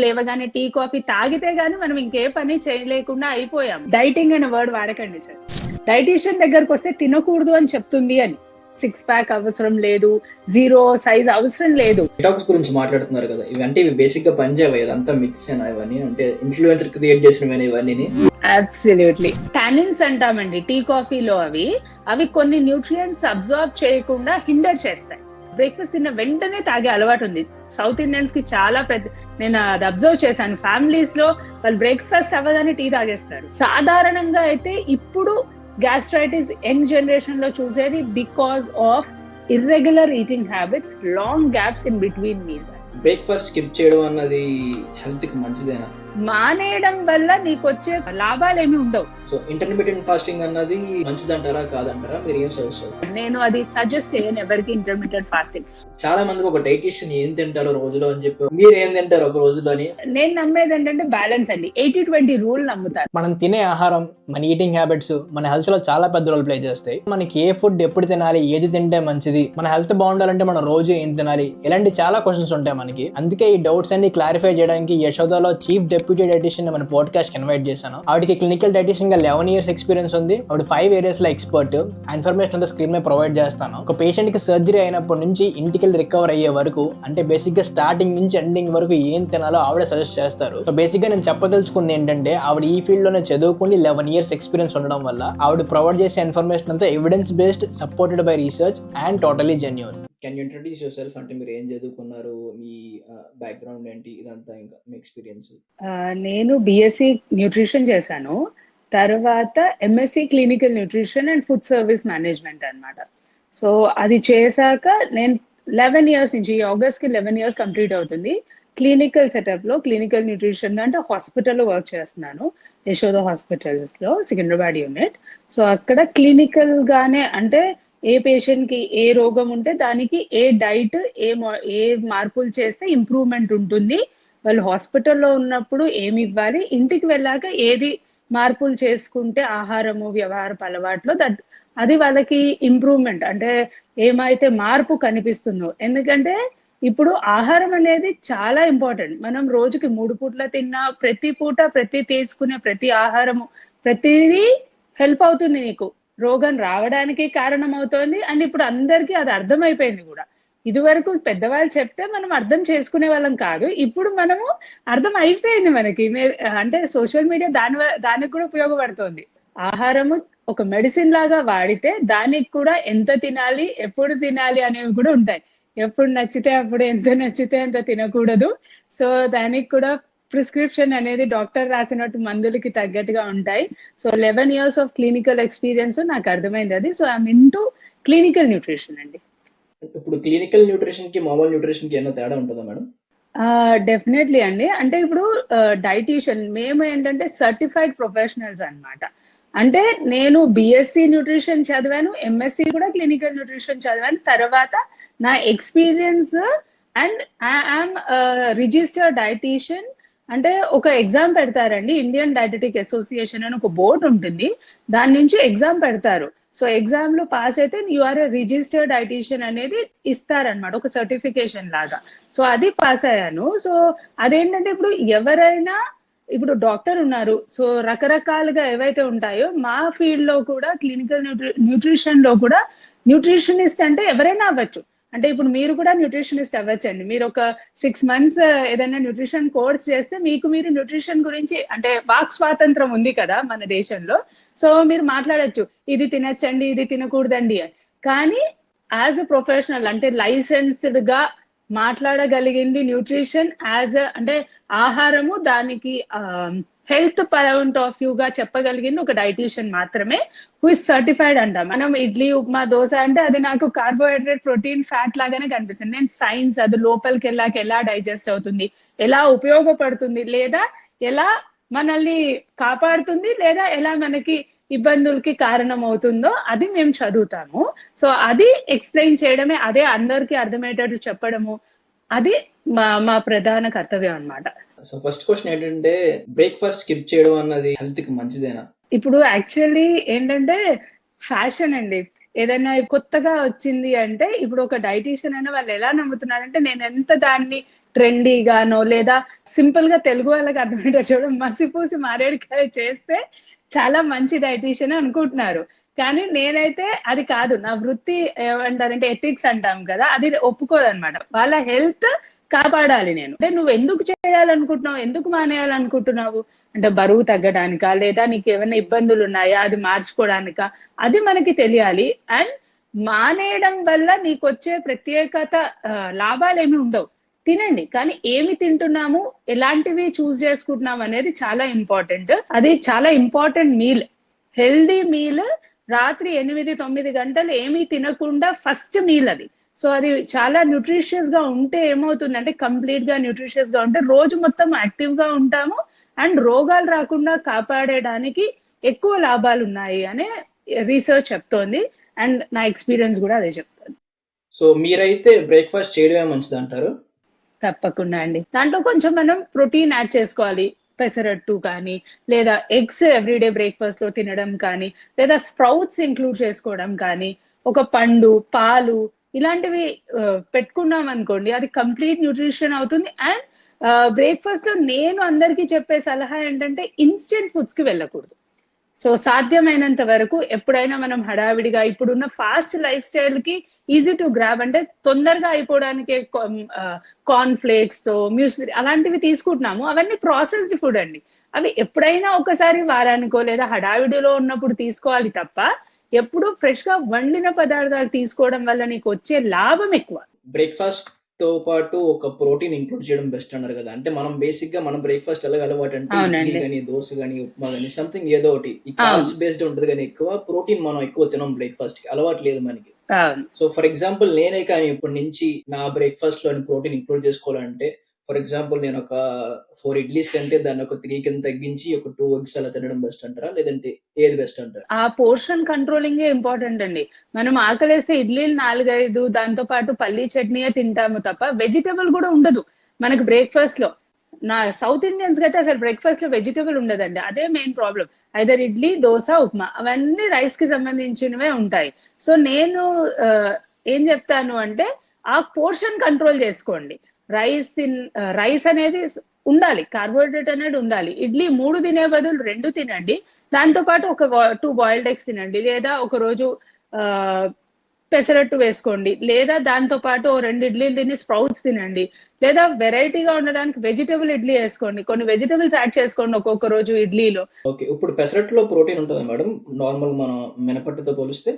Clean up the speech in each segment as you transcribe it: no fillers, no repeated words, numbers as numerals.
లేవగానే tea coffee తాగితే గానీ మనం ఇంకే పని చేయలేకుండా అయిపోయాం. డైటింగ్ అనే వర్డ్ వాడకండి సార్. డైటీషియన్ దగ్గరకు వస్తే తినకూడదు అని చెప్తుంది అని. 6 ప్యాక్ అవసరం లేదు, 0 సైజ్ అవసరం లేదు. డిటాక్స్ గురించి మాట్లాడుతున్నారు కదా, ఇవి బేసిక్ గా పనిచేయవు, ఇదంతా మిక్స్ అయినా ఇవన్నీ అంటే ఇన్ఫ్లుయెన్సర్ క్రియేట్ చేసినవి ఇవన్నీ. అబ్సల్యూట్లీ. టానిన్స్ అంటామండి టీ కాఫీలో, అవి కొన్ని న్యూట్రియంట్స్ అబ్జార్బ్ చేయకుండా హిండర్ చేస్తాయి. బ్రేక్ఫాస్ట్ తిన్న వెంటనే తాగే అలవాటు ఉంది సౌత్ ఇండియన్స్ కి చాలా పెద్ద. నేను అది అబ్జర్వ్ చేశాను. ఫ్యామిలీస్ లో వాళ్ళు బ్రేక్ఫాస్ట్ అవ్వగానే టీ తాగేస్తారు. సాధారణంగా అయితే ఇప్పుడు గ్యాస్ట్రైటిస్ యంగ్ జనరేషన్ లో చూసేది because of irregular eating habits, long gaps in between meals. Breakfast skip చేయడం అన్నది హెల్త్ కి మంచిదేనా? మానేయడం వల్ల నీకు వచ్చే లాభాలు ఏమి ఉండవు. సో ఇంటర్మీడియట్ ఫాస్టింగ్ అన్నది మంచిదంటారా కాదంటారా? మీరు ఏం సజెస్ట్ చేస్తారు? నేను అది సజెస్ట్ చేయను ఎవరికి ఇంటర్మీడియట్ ఫాస్టింగ్. చాలా మందికి ఒక డైటీషియన్ ఏం తింటారో రోజులో అని చెప్పి, మీరు ఏం తింటారు ఒక రోజులోని? నేను నమ్మేది ఏంటంటే బ్యాలెన్స్ అండి. 80-20 రూల్ నమ్ముతారు. మనం తినే ఆహారం, మన ఈటింగ్ హ్యాబిట్స్ మన హెల్త్ లో చాలా పెద్ద రోల్ ప్లే చేస్తాయి. మనకి ఏ ఫుడ్ ఎప్పుడు తినాలి, ఏది తింటే మంచిది, మన హెల్త్ బాగుండాలంటే మనం రోజు ఏం తినాలి, ఇలాంటి చాలా క్వశ్చన్స్ ఉంటాయి మనకి. అందుకే ఈ డౌట్స్ అన్ని క్లారిఫై చేయడానికి యశోదాలో చీఫ్ డెప్యూటీ డైటీషియన్ మన పాడ్కాస్ట్ ఇన్వైట్ చేశాను. ఆవిడకి క్లినికల్ డైటీషియన్ గా 11 years ఎక్స్పీరియన్స్ ఉంది. ఆవిడ 5 areas లో ఎక్స్పర్ట్. ఇన్ఫర్మేషన్ అంతా స్క్రీన్ మీద ప్రొవైడ్ చేస్తాను. ఒక పేషెంట్ కి సర్జరీ అయినప్పటి నుంచి ఇంటికి రికవర్ అయ్యే వరకు, అంటే బేసిక్ గా స్టార్టింగ్ నుంచి ఎండింగ్ వరకు ఏం తినాలో ఆవిడ సజెస్ట్ చేస్తారు. సో బేసిక్ గా నేను చెప్పదలుచుకుంది ఏంటంటే, ఆవిడ ఈ ఫీల్డ్ లోనే చదువుకుని 11 years ఎక్స్పీరియన్స్ ఉండడం వల్ల ఆవిడ ప్రొవైడ్ చేసే ఇన్ఫర్మేషన్ అంతా evidence based, supported by research and totally genuine. Can you introduce your self? అంటే మీరు ఏం చదువుకున్నారు, మీ బ్యాక్గ్రౌండ్ ఏంటి, ఇదంతా ఇంకా మీ ఎక్స్పీరియన్స్. నేను బిఎస్సి న్యూట్రిషన్ చేశాను. తర్వాత MSc clinical nutrition and food service management అన్నమాట. సో అది చేశాక నేను 11 years నుంచి, ఈ ఆగస్ట్ కి 11 years కంప్లీట్ అవుతుంది. క్లినికల్ సెటప్ లో క్లినికల్ న్యూట్రిషన్ అంటే హాస్పిటల్లో వర్క్ చేస్తున్నాను. యశోద హాస్పిటల్స్ లో సికింద్రాబాద్ యూనిట్. సో అక్కడ క్లినికల్ గానే, అంటే ఏ పేషెంట్ కి ఏ రోగం ఉంటే దానికి ఏ డైట్, ఏ మార్పులు చేస్తే ఇంప్రూవ్మెంట్ ఉంటుంది, వాళ్ళు హాస్పిటల్లో ఉన్నప్పుడు ఏమి ఇవ్వాలి, ఇంటికి వెళ్ళాక ఏది మార్పులు చేసుకుంటే ఆహారము, వ్యవహారపు అలవాట్లో అది వాళ్ళకి ఇంప్రూవ్మెంట్, అంటే ఏమైతే మార్పు కనిపిస్తుందో. ఎందుకంటే ఇప్పుడు ఆహారం అనేది చాలా ఇంపార్టెంట్. మనం రోజుకి 3 పూట్ల తిన్నా, ప్రతి పూట తీసుకునే ప్రతి ఆహారము, ప్రతిదీ హెల్ప్ అవుతుంది నీకు. రోగం రావడానికి కారణం అవుతోంది. అండ్ ఇప్పుడు అందరికీ అది అర్థమైపోయింది కూడా. ఇదివరకు పెద్దవాళ్ళు చెప్తే మనం అర్థం చేసుకునే వాళ్ళం కాదు. ఇప్పుడు మనము అర్థం అయిపోయింది మనకి. అంటే సోషల్ మీడియా దానికి కూడా ఉపయోగపడుతోంది. ఆహారము ఒక మెడిసిన్ లాగా వాడితే దానికి కూడా ఎంత తినాలి, ఎప్పుడు తినాలి అనేవి కూడా ఉంటాయి. ఎప్పుడు నచ్చితే అప్పుడు, ఎంత నచ్చితే అంత తినకూడదు. సో దానికి కూడా ప్రిస్క్రిప్షన్ అనేది డాక్టర్ రాసినట్టు మందులకి తగ్గట్టుగా ఉంటాయి. So 11 years of clinical experience నాకు అర్థమైంది అది. So I'm into clinical nutrition అండి. ఇప్పుడు క్లినికల్ న్యూట్రిషన్ కి మామూలు న్యూట్రిషన్ కి ఏమైనా తేడా ఉంటుందా మేడం? డెఫినెట్లీ అండి. అంటే ఇప్పుడు డైటీషియన్ మేము ఏంటంటే సర్టిఫైడ్ ప్రొఫెషనల్స్ అన్నమాట. అంటే నేను బిఎస్సి న్యూట్రిషన్ చదివాను, ఎంఎస్సి కూడా క్లినికల్ న్యూట్రిషన్ చదివాను. తర్వాత నా experience and I'm registered dietician. అంటే ఒక ఎగ్జామ్ పెడతారండి, ఇండియన్ డైటెటిక్ అసోసియేషన్ అని ఒక బోర్డు ఉంటుంది, దాని నుంచి ఎగ్జామ్ పెడతారు. సో ఎగ్జామ్ లో పాస్ అయితే యు ఆర్ రిజిస్టర్డ్ డైటీషియన్ అనేది ఇస్తారనమాట, ఒక సర్టిఫికేషన్ లాగా. సో అది పాస్ అయ్యాను. సో అదేంటంటే ఇప్పుడు ఎవరైనా, ఇప్పుడు డాక్టర్ ఉన్నారు, సో రకరకాలుగా ఏవైతే ఉంటాయో మా ఫీల్డ్ లో కూడా క్లినికల్ న్యూట్రిషన్ లో కూడా న్యూట్రిషనిస్ట్ అంటే ఎవరైనా అవ్వచ్చు. అంటే ఇప్పుడు మీరు కూడా న్యూట్రిషనిస్ట్ అవ్వచ్చండి. మీరు ఒక 6 months ఏదైనా న్యూట్రిషన్ కోర్స్ చేస్తే మీరు న్యూట్రిషన్ గురించి, అంటే వాక్ స్వాతంత్రం ఉంది కదా మన దేశంలో. సో మీరు మాట్లాడొచ్చు, ఇది తినచ్చండి, ఇది తినకూడదండి అని. కానీ యాజ్ అ ప్రొఫెషనల్, అంటే లైసెన్స్డ్ గా మాట్లాడగలిగింది న్యూట్రిషన్ అంటే ఆహారము, దానికి హెల్త్ పాయింట్ ఆఫ్ వ్యూ గా చెప్పగలిగింది ఒక డైటీషియన్ మాత్రమే, హూ ఇస్ సర్టిఫైడ్ అంటాం. మనం ఇడ్లీ, ఉప్మా, దోశ అంటే అది నాకు కార్బోహైడ్రేట్, ప్రోటీన్, ఫ్యాట్ లాగానే కనిపిస్తుంది. నేను సైన్స్, అది లోపలికి వెళ్ళాక ఎలా డైజెస్ట్ అవుతుంది, ఎలా ఉపయోగపడుతుంది, లేదా ఎలా మనల్ని కాపాడుతుంది, లేదా ఎలా మనకి ఇబ్బందులకి కారణం అవుతుందో అది మేము చదువుతాము. సో అది ఎక్స్ప్లెయిన్ చేయడమే, అదే అందరికీ అర్థమయ్యేటట్టు చెప్పడము, అది మా ప్రధాన కర్తవ్యం అన్నమాట. సో ఫస్ట్ క్వశ్చన్ ఏంటంటే, బ్రేక్ఫాస్ట్ స్కిప్ చేయడం అన్నది హెల్త్ కి మంచిదేనా? ఇప్పుడు యాక్చువల్లీ ఏంటంటే ఫ్యాషన్ అండి. ఏదైనా కొత్తగా వచ్చింది అంటే, ఇప్పుడు ఒక డైటీషియన్ అనే వాళ్ళు ఎలా నమ్ముతున్నారంటే, నేను ఎంత దాన్ని ట్రెండీగానో లేదా సింపుల్ గా తెలుగు వాళ్ళకి అర్థమయ్యేటట్టు చూడడం మసిపూసి మారేడుకాయ చేస్తే చాలా మంచి డైటీషియన్ అనుకుంటున్నారు. కానీ నేనైతే అది కాదు. నా వృత్తి ఏమంటారంటే ఎథిక్స్ అంటాం కదా! అది ఒప్పుకోదనమాట. వాళ్ళ హెల్త్ కాపాడాలి నేను. అంటే నువ్వు ఎందుకు చేయాలనుకుంటున్నావు? ఎందుకు మానేయాలనుకుంటున్నావు? అంటే బరువు తగ్గడానికా? లేదా నీకేమైనా ఇబ్బందులున్నాయా? అది మార్చుకోవడానికా? అది మనకి తెలియాలి. అండ్ మానేయడం వల్ల నీకొచ్చే ప్రత్యేకత లాభాలేమి ఉండవు. తినండి. కానీ ఏమి తింటున్నాము? ఎలాంటివి చూజ్ చేసుకుంటున్నాం అనేది చాలా ఇంపార్టెంట్. అది చాలా ఇంపార్టెంట్ మీల్. హెల్తీ మీల్ రాత్రి 8, 9 గంటలు ఏమీ తినకుండా ఫస్ట్ మీల్ అది. సో అది చాలా న్యూట్రిషియస్ గా ఉంటే ఏమవుతుందంటే కంప్లీట్ గా న్యూట్రిషియస్ గా ఉంటే రోజు మొత్తం యాక్టివ్ గా ఉంటాము. అండ్ రోగాలు రాకుండా కాపాడడానికి ఎక్కువ లాభాలు ఉన్నాయి అనే రీసెర్చ్ చెప్తోంది. అండ్ నా ఎక్స్పీరియన్స్ కూడా అదే చెప్తాను. సో మీరైతే బ్రేక్ఫాస్ట్ చేయడమే మంచిది అంటారు? తప్పకుండా అండి. దాంట్లో కొంచెం మనం ప్రోటీన్ యాడ్ చేసుకోవాలి. పెసరట్టు కానీ, లేదా ఎగ్స్ ఎవ్రీడే బ్రేక్ఫాస్ట్ లో తినడం కానీ, లేదా స్ప్రౌట్స్ ఇంక్లూడ్ చేసుకోవడం కానీ, ఒక పండు, పాలు ఇలాంటివి పెట్టుకున్నాం అనుకోండి, అది కంప్లీట్ న్యూట్రిషన్ అవుతుంది. అండ్ బ్రేక్ఫాస్ట్ లో నేను అందరికీ చెప్పే సలహా ఏంటంటే ఇన్స్టెంట్ ఫుడ్స్ కి వెళ్ళకూడదు. సో సాధ్యమైనంత వరకు ఎప్పుడైనా మనం హడావిడిగా ఇప్పుడున్న ఫాస్ట్ లైఫ్ స్టైల్ కి ఈజీ టు గ్రాబ్ అంటే తొందరగా అయిపోవడానికి కార్న్ ఫ్లేక్స్ మ్యూస్లీ అలాంటివి తీసుకుంటున్నాము. అవన్నీ ప్రాసెస్డ్ ఫుడ్ అండి. అవి ఎప్పుడైనా ఒకసారి వారానికో లేదా హడావిడిలో ఉన్నప్పుడు తీసుకోవాలి తప్ప ఎప్పుడు ఫ్రెష్ గా వండిన పదార్థాలు తీసుకోవడం వల్ల నీకు వచ్చే లాభం ఎక్కువ. బ్రేక్ఫాస్ట్ తో పాటు ఒక ప్రోటీన్ ఇంక్లూడ్ చేయడం బెస్ట్ అన్నారు కదా. అంటే మనం బేసిక్ గా మనం బ్రేక్ఫాస్ట్ ఎలాగ అలవాటు అంటే ఇడ్లీ కానీ, దోశ కానీ, ఉప్మా కానీ సంథింగ్ ఏదో ఒకటి ఈ కార్బ్స్ బేస్డ్ ఉంటుంది కానీ ఎక్కువ ప్రోటీన్ మనం ఎక్కువ తినం బ్రేక్ఫాస్ట్ కి అలవాటు లేదు మనకి. సో ఫర్ ఎగ్జాంపుల్ నేనే కానీ ఇప్పటి నుంచి నా బ్రేక్ఫాస్ట్ లో ప్రోటీన్ ఇంక్లూడ్ చేసుకోవాలంటే ఫర్ ఎగ్జాంపుల్ నేను ఒక 4 ఇడ్లీస్ కంటే దాన్ని ఒక 3 కింద తగ్గించి ఒక 2 ఎగ్స్ అలా తినడం బెస్ట్ అంటారా, లేదంటే ఏది బెస్ట్ అంటారు? ఆ పోర్షన్ కంట్రోలింగ్ ఇంపార్టెంట్ అండి. మనం ఆకలేస్తే ఇడ్లీలు 4-5 దాంతో పాటు పల్లీ చట్నీయే తింటాము తప్ప వెజిటబుల్ కూడా ఉండదు మనకు బ్రేక్ఫాస్ట్ లో. నా సౌత్ ఇండియన్స్ కి అయితే అసలు బ్రేక్ఫాస్ట్ లో వెజిటబుల్ ఉండదండి. అదే main problem. Either idli, dosa, upma అవన్నీ రైస్ కి సంబంధించినవే ఉంటాయి. సో నేను ఏం చెప్తాను అంటే ఆ పోర్షన్ కంట్రోల్ చేసుకోండి. రైస్ అనేది ఉండాలి, కార్బోహైడ్రేట్ అనేది ఉండాలి. ఇడ్లీ 3 తినే బదులు 2 తినండి. దాంతో పాటు ఒక 2 బాయిల్డ్ ఎగ్స్ తినండి, లేదా ఒక రోజు పెసరట్టు వేసుకోండి, లేదా దాంతో పాటు 2 ఇడ్లీలు తిని స్ప్రౌట్స్ తినండి, లేదా వెరైటీగా ఉండడానికి వెజిటబుల్ ఇడ్లీ వేసుకోండి. కొన్ని వెజిటబుల్స్ యాడ్ చేసుకోండి ఒక్కొక్క రోజు ఇడ్లీలో. ఓకే, ఇప్పుడు పెసరట్టులో ప్రోటీన్ ఉంటుందా మేడం నార్మల్ మనం మినపట్టుతో పోలిస్తే?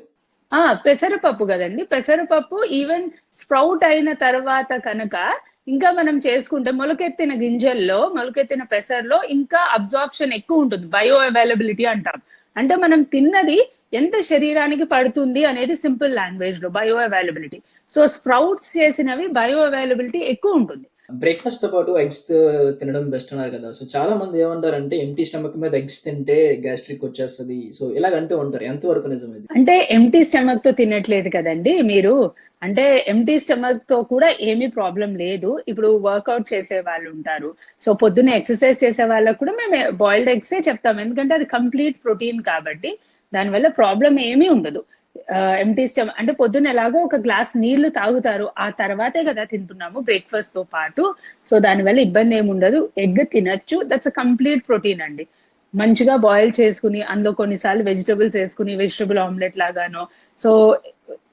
పెసరపప్పు కదండి. పెసరపప్పు ఈవెన్ స్ప్రౌట్ అయిన తర్వాత కనుక ఇంకా మనం చేసుకుంటే మొలకెత్తిన గింజల్లో, మొలకెత్తిన పెసర్లో ఇంకా అబ్జార్ప్షన్ ఎక్కువ ఉంటుంది. బయో అవైలబిలిటీ అంటాం. అంటే మనం తిన్నది ఎంత శరీరానికి పడుతుంది అనేది సింపుల్ లాంగ్వేజ్ లో బయో అవైలబిలిటీ. సో స్ప్రౌట్స్ చేసినవి బయో అవైలబిలిటీ ఎక్కువ ఉంటుంది. బ్రేక్ఫాస్ట్ తో పాటు ఎగ్స్ తినడం బెస్ట్ అన్నారు కదా. సో చాలా మంది ఏమంటారంటే ఎంటీ స్టమక్ మీద ఎగ్స్ తింటే గ్యాస్ట్రిక్ వచ్చేస్తుంది, సో ఇలాగంటూ ఉంటారు. ఎంతవరకు నిజం ఇది? అంటే ఎంటీ స్టమక్ తో తినట్లేదు కదండి మీరు. అంటే ఎంటీ స్టమక్ తో కూడా ఏమీ ప్రాబ్లం లేదు. ఇప్పుడు వర్కౌట్ చేసే వాళ్ళు ఉంటారు, సో పొద్దున్న ఎక్సర్సైజ్ చేసే వాళ్ళకు కూడా మేము బాయిల్డ్ ఎగ్సే చెప్తాం. ఎందుకంటే అది కంప్లీట్ ప్రోటీన్ కాబట్టి దానివల్ల ప్రాబ్లం ఏమీ ఉండదు. ఎంటీ స్టమక్ అంటే పొద్దున్న ఎలాగో ఒక గ్లాస్ నీళ్లు తాగుతారు, ఆ తర్వాతే కదా తింటున్నాము బ్రేక్ఫాస్ట్ తో పాటు. సో దానివల్ల ఇబ్బంది ఏమి ఉండదు. ఎగ్ తినచ్చు, దట్స్ అ కంప్లీట్ ప్రోటీన్ అండి. మంచిగా బాయిల్ చేసుకుని అందులో కొన్నిసార్లు వెజిటబుల్స్ వేసుకుని వెజిటబుల్ ఆమ్లెట్ లాగానో సో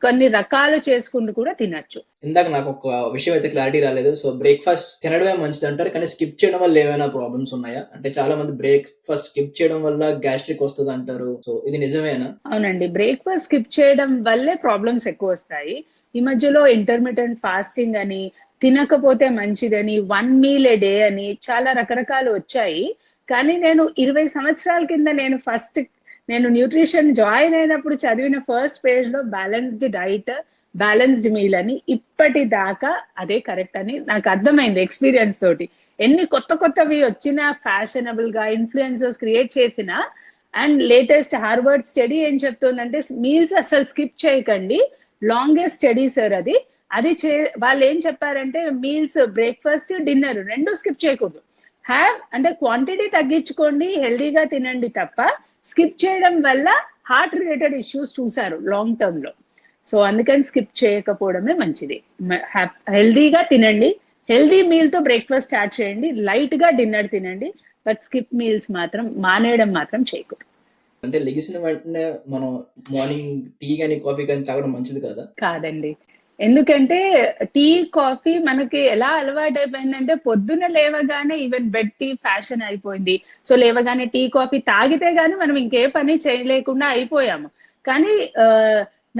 కొన్ని రకాలు చేసుకుంటూ కూడా తినచ్చు. ఇందాక నాకు ఒక విషయం అయితే క్లారిటీ రాలేదు. సో బ్రేక్ఫాస్ట్ తినడమే మంచిది అంటారు, కానీ స్కిప్ చేయడం వల్ల ఏమైనా ప్రాబ్లమ్స్ ఉన్నాయా? అంటే చాలా మంది బ్రేక్ఫాస్ట్ స్కిప్ చేయడం వల్ల గ్యాస్ట్రిక్ వస్తుంది అంటారు, సో ఇది నిజమేనా? అవునండి, బ్రేక్ఫాస్ట్ స్కిప్ చేయడం వల్లే ప్రాబ్లమ్స్ ఎక్కువ వస్తాయి. ఈ మధ్యలో ఇంటర్మిటెంట్ ఫాస్టింగ్ అని, తినకపోతే మంచిదని, 1 మీల్ ఏ డే అని చాలా రకరకాలు వచ్చాయి. కానీ నేను 20 సంవత్సరాల కింద నేను న్యూట్రిషన్ జాయిన్ అయినప్పుడు చదివిన ఫస్ట్ పేజ్ లో బ్యాలెన్స్డ్ డైట్, బ్యాలెన్స్డ్ మీల్ అని, ఇప్పటిదాకా అదే కరెక్ట్ అని నాకు అర్థమైంది ఎక్స్పీరియన్స్ తోటి. ఎన్ని కొత్త కొత్తవి వచ్చినా, ఫ్యాషనబుల్ గా ఇన్ఫ్లుయెన్సర్స్ క్రియేట్ చేసినా, అండ్ లేటెస్ట్ హార్వర్డ్ స్టడీ ఏం చెప్తుందంటే మీల్స్ అసలు స్కిప్ చేయకండి. లాంగెస్ట్ స్టడీ సార్ అది. వాళ్ళు ఏం చెప్పారంటే మీల్స్ బ్రేక్ఫాస్ట్, డిన్నర్ 2 స్కిప్ చేయకూడదు. అంటే క్వాంటిటీ తగ్గించుకోండి, హెల్దీగా తినండి తప్ప స్కిప్ చేయడం వల్ల హార్ట్ రిలేటెడ్ ఇష్యూస్ చూసారు లాంగ్ టర్మ్ లో. సో అందుకని స్కిప్ చేయకపోవడమే మంచిది. హెల్దీగా తినండి, హెల్దీ మీల్ తో బ్రేక్ఫాస్ట్ స్టార్ట్ చేయండి, లైట్ గా డిన్నర్ తినండి, బట్ స్కిప్ మీల్స్ మాత్రం మానేయడం మాత్రం చేయకూడదు. అంటే లెగిసిన వెంటనే మనం మార్నింగ్ టీ కానీ కాఫీ కానీ తాగడం మంచిది కదా? కాదండి, ఎందుకంటే టీ కాఫీ మనకి ఎలా అలవాటు అయిపోయిందంటే పొద్దున్న లేవగానే ఈవెన్ బెడ్ టీ ఫ్యాషన్ అయిపోయింది. సో లేవగానే టీ కాఫీ తాగితే గానీ మనం ఇంకే పని చేయలేకుండా అయిపోయాము. కానీ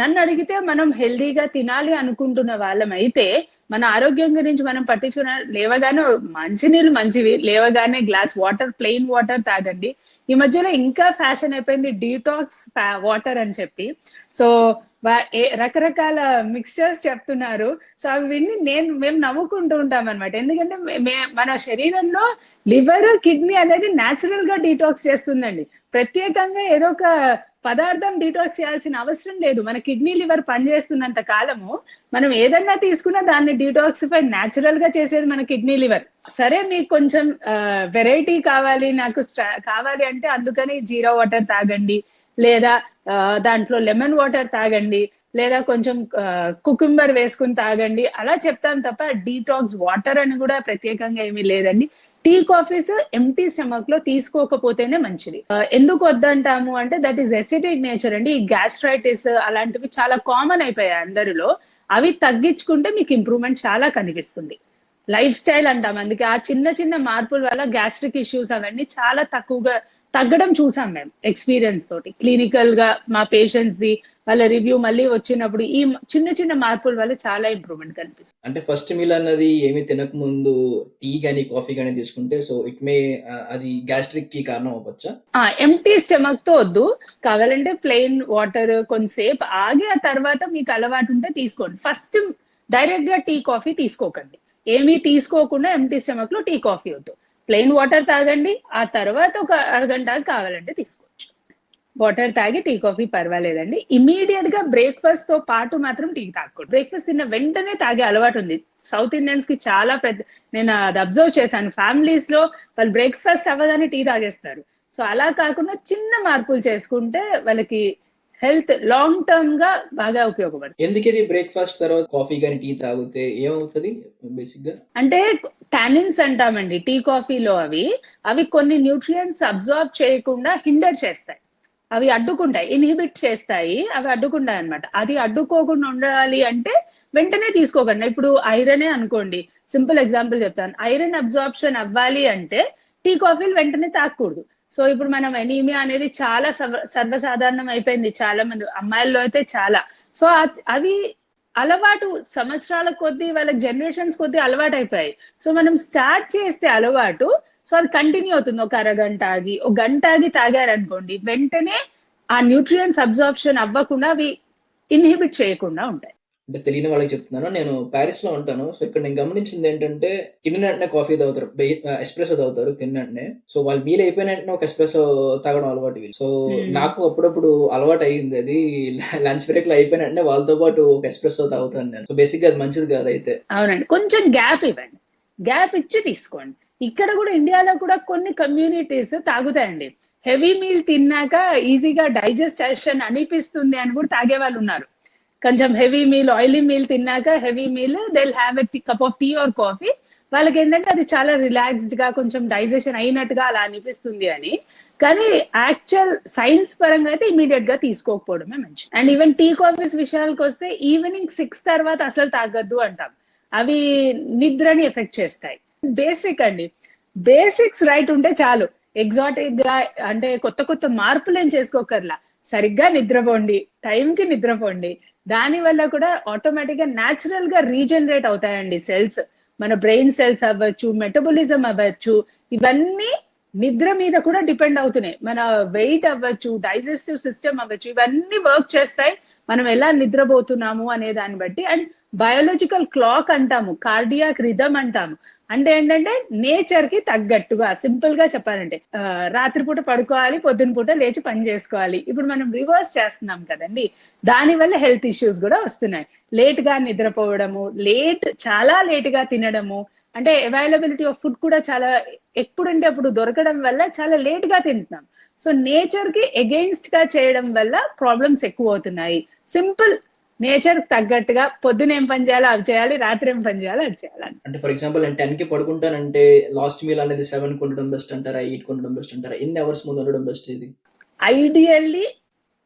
నన్ను అడిగితే మనం హెల్దీగా తినాలి అనుకుంటున్న వాళ్ళం అయితే మన ఆరోగ్యం గురించి మనం పట్టించుకున్న లేవగానే మంచినీళ్ళు మంచివి, లేవగానే గ్లాస్ వాటర్, ప్లెయిన్ వాటర్ తాగండి. ఈ మధ్యలో ఇంకా ఫ్యాషన్ అయిపోయింది డీటాక్స్ వాటర్ అని చెప్పి. సో రకరకాల మిక్స్చర్స్ చెప్తున్నారు. సో అవి విని మేము నవ్వుకుంటూ ఉంటాం అనమాట. ఎందుకంటే మన శరీరంలో లివర్, కిడ్నీ అనేది న్యాచురల్ గా డీటాక్స్ చేస్తుందండి. ప్రత్యేకంగా ఏదో ఒక పదార్థం డీటాక్స్ చేయాల్సిన అవసరం లేదు. మన కిడ్నీ, లివర్ పనిచేస్తున్నంత కాలము మనం ఏదన్నా తీసుకున్నా దాన్ని డీటాక్సిఫై న్యాచురల్ గా చేసేది మన కిడ్నీ, లివర్. సరే మీకు కొంచెం వెరైటీ కావాలి, నాకు కావాలి అంటే అందుకని జీరా వాటర్ తాగండి, లేదా దాంట్లో లెమన్ వాటర్ తాగండి, లేదా కొంచెం కుకుంబర్ వేసుకుని తాగండి, అలా చెప్తాం తప్ప డీటాక్స్ వాటర్ అని కూడా ప్రత్యేకంగా ఏమీ లేదండి. టీ కాఫీస్ ఎంటీ స్టమక్ లో తీసుకోకపోతేనే మంచిది. ఎందుకు వద్దంటాము అంటే దట్ ఈస్ ఎసిడిక్ నేచర్ అండి. ఈ గ్యాస్ట్రైటిస్ అలాంటివి చాలా కామన్ అయిపోయాయి అందరిలో. అవి తగ్గించుకుంటే మీకు ఇంప్రూవ్మెంట్ చాలా కనిపిస్తుంది. లైఫ్ స్టైల్ అంటాం, అందుకే ఆ చిన్న చిన్న మార్పుల వల్ల గ్యాస్ట్రిక్ ఇష్యూస్ అవన్నీ చాలా తక్కువగా తగ్గడం చూసాం మేము ఎక్స్పీరియన్స్ తోటి. క్లినికల్ గా మా పేషెంట్స్ ది వాళ్ళ రివ్యూ మళ్ళీ వచ్చినప్పుడు ఈ చిన్న చిన్న మార్పుల వల్ల చాలా ఇంప్రూవ్మెంట్ కనిపిస్తుంది. అంటే ఫస్ట్ మీల్ అన్నది ఏమి తినక ముందు టీ గానీ కాఫీ గానీ తీసుకుంటే సో ఇట్ మే అది గ్యాస్ట్రిక్ కి కారణం అవ్వచ్చా? ఎంటీ స్టమక్ తో వద్దు, కావాలంటే ప్లెయిన్ వాటర్ కొంతసేపు ఆగి ఆ తర్వాత మీకు అలవాటు ఉంటే తీసుకోండి. ఫస్ట్ డైరెక్ట్ గా టీ కాఫీ తీసుకోకండి, ఏమీ తీసుకోకుండా ఎంటీ స్టమక్ లో టీ కాఫీ వద్దు. ప్లెయిన్ వాటర్ తాగండి, ఆ తర్వాత ఒక అరగంట కావాలంటే తీసుకోవచ్చు. వాటర్ తాగి టీ కాఫీ పర్వాలేదండి. ఇమీడియట్ గా బ్రేక్ఫాస్ట్ తో పాటు మాత్రం టీ తాగకూడదు. బ్రేక్ఫాస్ట్ తిన్న వెంటనే తాగే అలవాటు ఉంది సౌత్ ఇండియన్స్ కి చాలా పెద్ద. నేను అది అబ్జర్వ్ చేశాను, ఫ్యామిలీస్ లో వాళ్ళు బ్రేక్ఫాస్ట్ అవ్వగానే టీ తాగేస్తారు. సో అలా కాకుండా చిన్న మార్పులు చేసుకుంటే వాళ్ళకి హెల్త్ లాంగ్ టర్మ్ గా బాగా ఉపయోగపడుతుంది. ఎందుకు ఇది బ్రేక్ఫాస్ట్ తర్వాత కాఫీ కానీ టీ తాగితే ఏమవుతుంది బేసిక్ గా? అంటే టానిన్స్ అంటామండి టీ కాఫీలో, అవి కొన్ని న్యూట్రియంట్స్ అబ్జార్బ్ చేయకుండా హిండర్ చేస్తాయి, అవి అడ్డుకుంటాయి, ఇన్హిబిట్ చేస్తాయి, అవి అడ్డుకుంటాయి అనమాట. అది అడ్డుకోకుండా ఉండాలి అంటే వెంటనే తీసుకోకండి. ఇప్పుడు ఐరనే అనుకోండి, సింపుల్ ఎగ్జాంపుల్ చెప్తాను. ఐరన్ అబ్జార్ప్షన్ అవ్వాలి అంటే టీ కాఫీలు వెంటనే తాగకూడదు. సో ఇప్పుడు మనం ఎనీమియా అనేది చాలా సర్వసాధారణం అయిపోయింది, చాలా మంది అమ్మాయిల్లో అయితే చాలా. సో అవి అలవాటు సంవత్సరాల కొద్దీ వాళ్ళ జనరేషన్స్ కొద్దీ అలవాటు అయిపోయాయి. సో మనం స్టార్ట్ చేస్తే అలవాటు, సో అది కంటిన్యూ అవుతుంది. ఒక అరగంట ఆగి, ఒక గంట ఆగి తాగారనుకోండి, వెంటనే ఆ న్యూట్రియంట్స్ అబ్జార్ప్షన్ అవ్వకుండా అవి ఇన్హిబిట్ చేయకుండా ఉంటాయి. అంటే తెలియని వాళ్ళకి చెప్తున్నాను, నేను ప్యారిస్ లో ఉంటాను. సో ఇక్కడ నేను గమనించింది ఏంటంటే తిన్న వెంటనే కాఫీ తాగుతారు, ఎస్ప్రెసో తాగుతారు తిన్న వెంటనే. సో వాళ్ళు మీల్ అయిపోయిన వెంటనే ఒక ఎస్ప్రెసో తాగడం అలవాటు వీళ్ళు. సో నాకు అప్పుడప్పుడు అలవాటు అయ్యింది అది, లంచ్ బ్రేక్ లో అయిపోయిన వెంటనే వాళ్ళతో పాటు ఒక ఎస్ప్రెసో తాగుతాను నేను. సో బేసిక్ గా అది మంచిది కాదు అయితే. అవునండి, కొంచెం గ్యాప్ ఇవ్వండి, గ్యాప్ ఇచ్చి తీసుకోండి. ఇక్కడ కూడా ఇండియాలో కూడా కొన్ని కమ్యూనిటీస్ తాగుతాయండి, హెవీ మీల్ తిన్నాక ఈజీగా డైజెస్టేషన్ అనిపిస్తుంది అని కూడా తాగే వాళ్ళు ఉన్నారు. కొంచెం హెవీ మీల్, ఆయిలీ మీల్ తిన్నాక heavy meal they will have a cup of tea or coffee. వాళ్ళకి ఏంటంటే అది చాలా రిలాక్స్డ్ గా కొంచెం డైజెషన్ అయినట్టుగా అలా అనిపిస్తుంది అని. కానీ యాక్చువల్ సైన్స్ పరంగా అయితే ఇమీడియట్ గా తీసుకోకపోవడమే మంచి. అండ్ ఈవెన్ టీ కాఫీస్ విషయాలకు వస్తే ఈవినింగ్ 6 తర్వాత అసలు తాగద్దు అంటాం, అవి నిద్రని ఎఫెక్ట్ చేస్తాయి. బేసిక్ అండి, బేసిక్స్ రైట్ ఉంటే చాలు. ఎగ్జాటిక్ గా అంటే కొత్త కొత్త మార్పులు ఏం చేసుకోకర్లా, సరిగ్గా నిద్రపోండి, టైంకి నిద్రపోండి. దాని వల్ల కూడా ఆటోమేటిక్ గా న్యాచురల్ గా రీజనరేట్ అవుతాయండి సెల్స్. మన బ్రెయిన్ సెల్స్ అవ్వచ్చు, మెటబాలిజం అవ్వచ్చు, ఇవన్నీ నిద్ర మీద కూడా డిపెండ్ అవుతున్నాయి. మన వెయిట్ అవ్వచ్చు, డైజెస్టివ్ సిస్టమ్ అవ్వచ్చు, ఇవన్నీ వర్క్ చేస్తాయి మనం ఎలా నిద్రపోతున్నాము అనే దాన్ని బట్టి. అండ్ బయోలాజికల్ క్లాక్ అంటాము, కార్డియాక్ రిథమ్ అంటాము. అంటే ఏంటంటే నేచర్ కి తగ్గట్టుగా, సింపుల్ గా చెప్పాలంటే రాత్రిపూట పడుకోవాలి, పొద్దున పూట లేచి పని చేసుకోవాలి. ఇప్పుడు మనం రివర్స్ చేస్తున్నాం కదండి, దాని వల్ల హెల్త్ ఇష్యూస్ కూడా వస్తున్నాయి. లేట్ గా నిద్రపోవడము, చాలా లేట్ గా తినడము, అంటే అవైలబిలిటీ ఆఫ్ ఫుడ్ కూడా చాలా ఎప్పుడంటే అప్పుడు దొరకడం వల్ల చాలా లేట్ గా తింటున్నాం. సో నేచర్ కి అగెయిన్స్ట్ గా చేయడం వల్ల ప్రాబ్లమ్స్ ఎక్కువ అవుతున్నాయి. సింపుల్ నేచర్ తగ్గట్టుగా పొద్దున ఏం పని చేయాలో అవి చేయాలి, రాత్రి ఏం పని చేయాలో అది చేయాలని. అంటే ఫర్ ఎగ్జాంపుల్ నేను 10కి పడుకుంటానంటే లాస్ట్ మీల్ అనేది 7కి ఉండడం బెస్ట్ అంటారా, 8కి ఉండడం బెస్ట్ అంటారా? ఎన్ని అవర్స్ ముందు ఉండడం బెస్ట్ ఇది? Ideally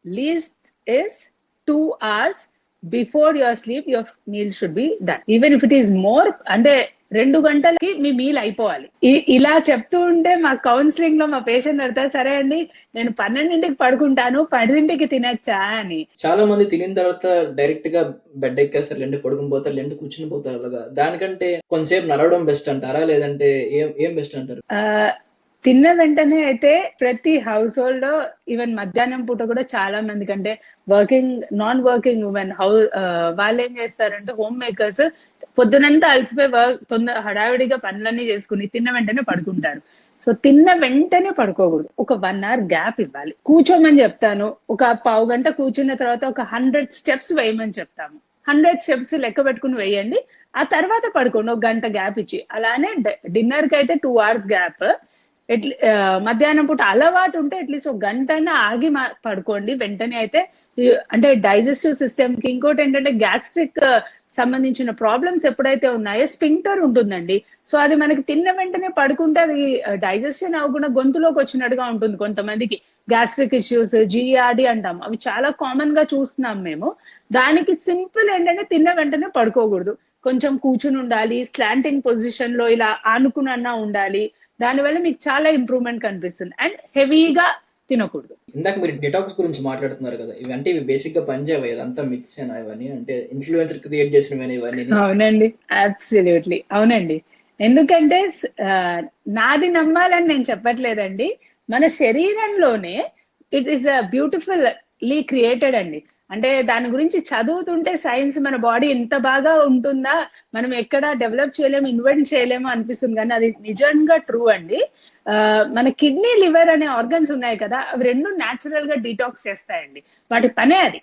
least is 2 hours before your sleep your meal should be done. Even if it is more, అంటే 2 గంటలకి మీ మీల్ అయిపోవాలి. ఇలా చెప్తూ ఉంటే మా కౌన్సిలింగ్ లో మా పేషెంట్ అడతారు, సరే అండి నేను 12కి పడుకుంటాను 10కి తినచ్చా అని. చాలా మంది తినిన తర్వాత డైరెక్ట్ గా బెడ్ ఎక్కేస్తారు, లేదంటే పడుకుని పోతారు, లేదంటే కూర్చుని పోతారు. అలాగా దానికంటే కొంతసేపు నడవడం బెస్ట్ అంటారా, లేదంటే ఏం బెస్ట్ అంటారు? తిన్న వెంటనే అయితే ప్రతి హౌస్ హోల్డ్ లో ఈవెన్ మధ్యాహ్నం పూట కూడా చాలా మంది కంటే నాన్ వర్కింగ్ ఉమెన్ వాళ్ళు ఏం చేస్తారంటే హోమ్ మేకర్స్ పొద్దునంతా అలసిపోయి హడావిడిగా పనులన్నీ చేసుకుని తిన్న వెంటనే పడుకుంటారు. సో తిన్న వెంటనే పడుకోకూడదు, ఒక 1 hour గ్యాప్ ఇవ్వాలి. కూర్చోమని చెప్తాను, ఒక పావు గంట కూర్చున్న తర్వాత ఒక 100 steps వేయమని చెప్తాము. 100 steps లెక్క పెట్టుకుని వేయండి, ఆ తర్వాత పడుకోండి ఒక గంట గ్యాప్ ఇచ్చి. అలానే డిన్నర్ కి అయితే 2 hours గ్యాప్. మధ్యాహ్నం పూట అలవాటు ఉంటే అట్లీస్ట్ ఒక గంట అయినా ఆగి పడుకోండి వెంటనే. అయితే అంటే డైజెస్టివ్ సిస్టమ్ కి, ఇంకోటి ఏంటంటే గ్యాస్ట్రిక్ సంబంధించిన ప్రాబ్లమ్స్ ఎప్పుడైతే ఉన్నాయో స్పింక్టర్ ఉంటుందండి. సో అది మనకి తిన్న వెంటనే పడుకుంటే అది డైజెషన్ అవ్వకుండా గొంతులోకి వచ్చినట్టుగా ఉంటుంది. కొంతమందికి గ్యాస్ట్రిక్ ఇష్యూస్, జిఆర్డి అంటాం, అవి చాలా కామన్ గా చూస్తున్నాం మేము. దానికి సింపుల్ ఏంటంటే తిన్న వెంటనే పడుకోకూడదు, కొంచెం కూర్చుని ఉండాలి, స్లాంటింగ్ పొజిషన్ లో ఇలా ఆనుకునన్నా ఉండాలి. దానివల్ల మీకు చాలా ఇంప్రూవ్మెంట్ కనిపిస్తుంది. అండ్ హెవీగా తినకూడదు. ఇందాక మీరు డిటాక్స్ గురించి మాట్లాడుతున్నారు కదా, ఇవి బేసిక్ గా పనిచేయవు, ఇదంతా మిక్స్ అయినా ఇవన్నీ అంటే ఇన్ఫ్లుయెన్సర్ క్రియేట్ చేసినవి ఇవన్నీ? అవునండి, అబ్సల్యూట్లీ అవునండి. ఎందుకంటే నాది నమ్మాలని నేను చెప్పట్లేదండి, మన శరీరంలోనే ఇట్ ఈస్ బ్యూటిఫుల్లీ క్రియేటెడ్ అండి. అంటే దాని గురించి చదువుతుంటే సైన్స్ మన బాడీ ఇంత బాగా ఉంటుందా, మనం ఎక్కడ డెవలప్ చేయలేము, ఇన్వెంట్ చేయలేము అనిపిస్తుంది, కానీ అది నిజంగా ట్రూ అండి. మన కిడ్నీ, లివర్ అనే ఆర్గన్స్ ఉన్నాయి కదా, అవి రెండు న్యాచురల్ గా డీటాక్స్ చేస్తాయండి, వాటి పనే అది.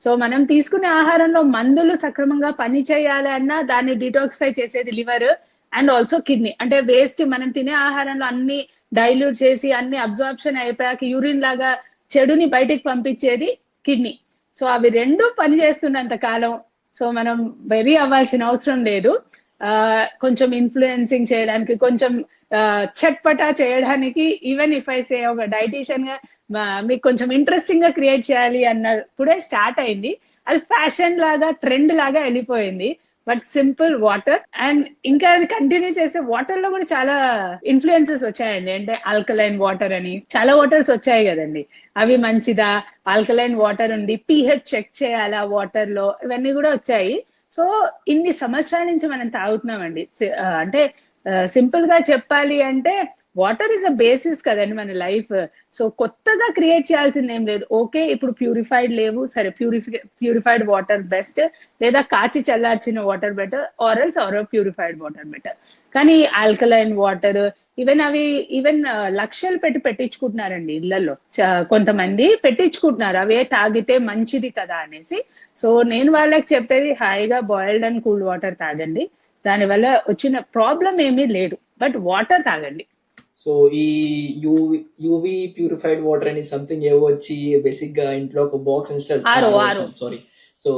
సో మనం తీసుకునే ఆహారంలో మందులు సక్రమంగా పని చేయాలన్నా దాన్ని డీటాక్సిఫై చేసేది లివర్ అండ్ ఆల్సో కిడ్నీ. అంటే వేస్ట్ మనం తినే ఆహారంలో అన్ని డైల్యూట్ చేసి అన్ని అబ్జార్ప్షన్ అయిపోయాక యూరిన్ లాగా చెడుని బయటికి పంపించేది కిడ్నీ. సో అవి రెండు పని చేస్తున్నంత కాలం సో మనం వెరీ అవ్వాల్సిన అవసరం లేదు. కొంచెం ఇన్ఫ్లుయెన్సింగ్ చేయడానికి, కొంచెం చట్పటా చేయడానికి, ఈవెన్ ఇఫ్ ఐ సే ఒక డైటీషియన్ గా మీకు కొంచెం ఇంట్రెస్టింగ్ గా క్రియేట్ చేయాలి అన్నప్పుడే స్టార్ట్ అయింది. అది ఫ్యాషన్ లాగా, ట్రెండ్ లాగా వెళ్ళిపోయింది. బట్ సింపుల్ వాటర్, అండ్ ఇంకా అది కంటిన్యూ చేస్తే వాటర్ లో కూడా చాలా ఇన్ఫ్లుయెన్సెస్ వచ్చాయండి. అంటే ఆల్కలైన్ వాటర్ అని చాలా వాటర్స్ వచ్చాయి కదండి, అవి మంచిదా, ఆల్కలైన్ వాటర్ ఉంది, pH చెక్ చేయాలా వాటర్ లో, ఇవన్నీ కూడా వచ్చాయి. సో ఇన్ని సంవత్సరాల నుంచి మనం తాగుతున్నామండి. అంటే సింపుల్ గా చెప్పాలి అంటే వాటర్ ఇస్ అ బేసిస్ కదండి మన లైఫ్. సో కొత్తగా క్రియేట్ చేయాల్సింది ఏం లేదు. ఓకే ఇప్పుడు ప్యూరిఫైడ్ లేవు, సరే ప్యూరిఫైడ్ వాటర్ బెస్ట్, లేదా కాచి చల్లార్చిన వాటర్ బెటర్, ఆరల్స్ ప్యూరిఫైడ్ వాటర్ బెటర్. కానీ ఆల్కలైన్ వాటర్ ఈవెన్ లక్షలు పెట్టి పెట్టించుకుంటున్నారండి ఇళ్లలో. కొంతమంది పెట్టించుకుంటున్నారు అవే తాగితే మంచిది కదా అనేసి. సో నేను వాళ్ళకి చెప్పేది హాయిగా బాయిల్డ్ అండ్ కూల్ వాటర్ తాగండి, దానివల్ల వచ్చిన ప్రాబ్లం ఏమీ లేదు, బట్ వాటర్ తాగండి. సో ఈ యూవి ప్యూరిఫైడ్ వాటర్ అని సంథింగ్ ఏవో వచ్చి బేసిక్ గా ఇంట్లో ఒక బాక్స్ ఇన్స్టాల్, సారీ, సో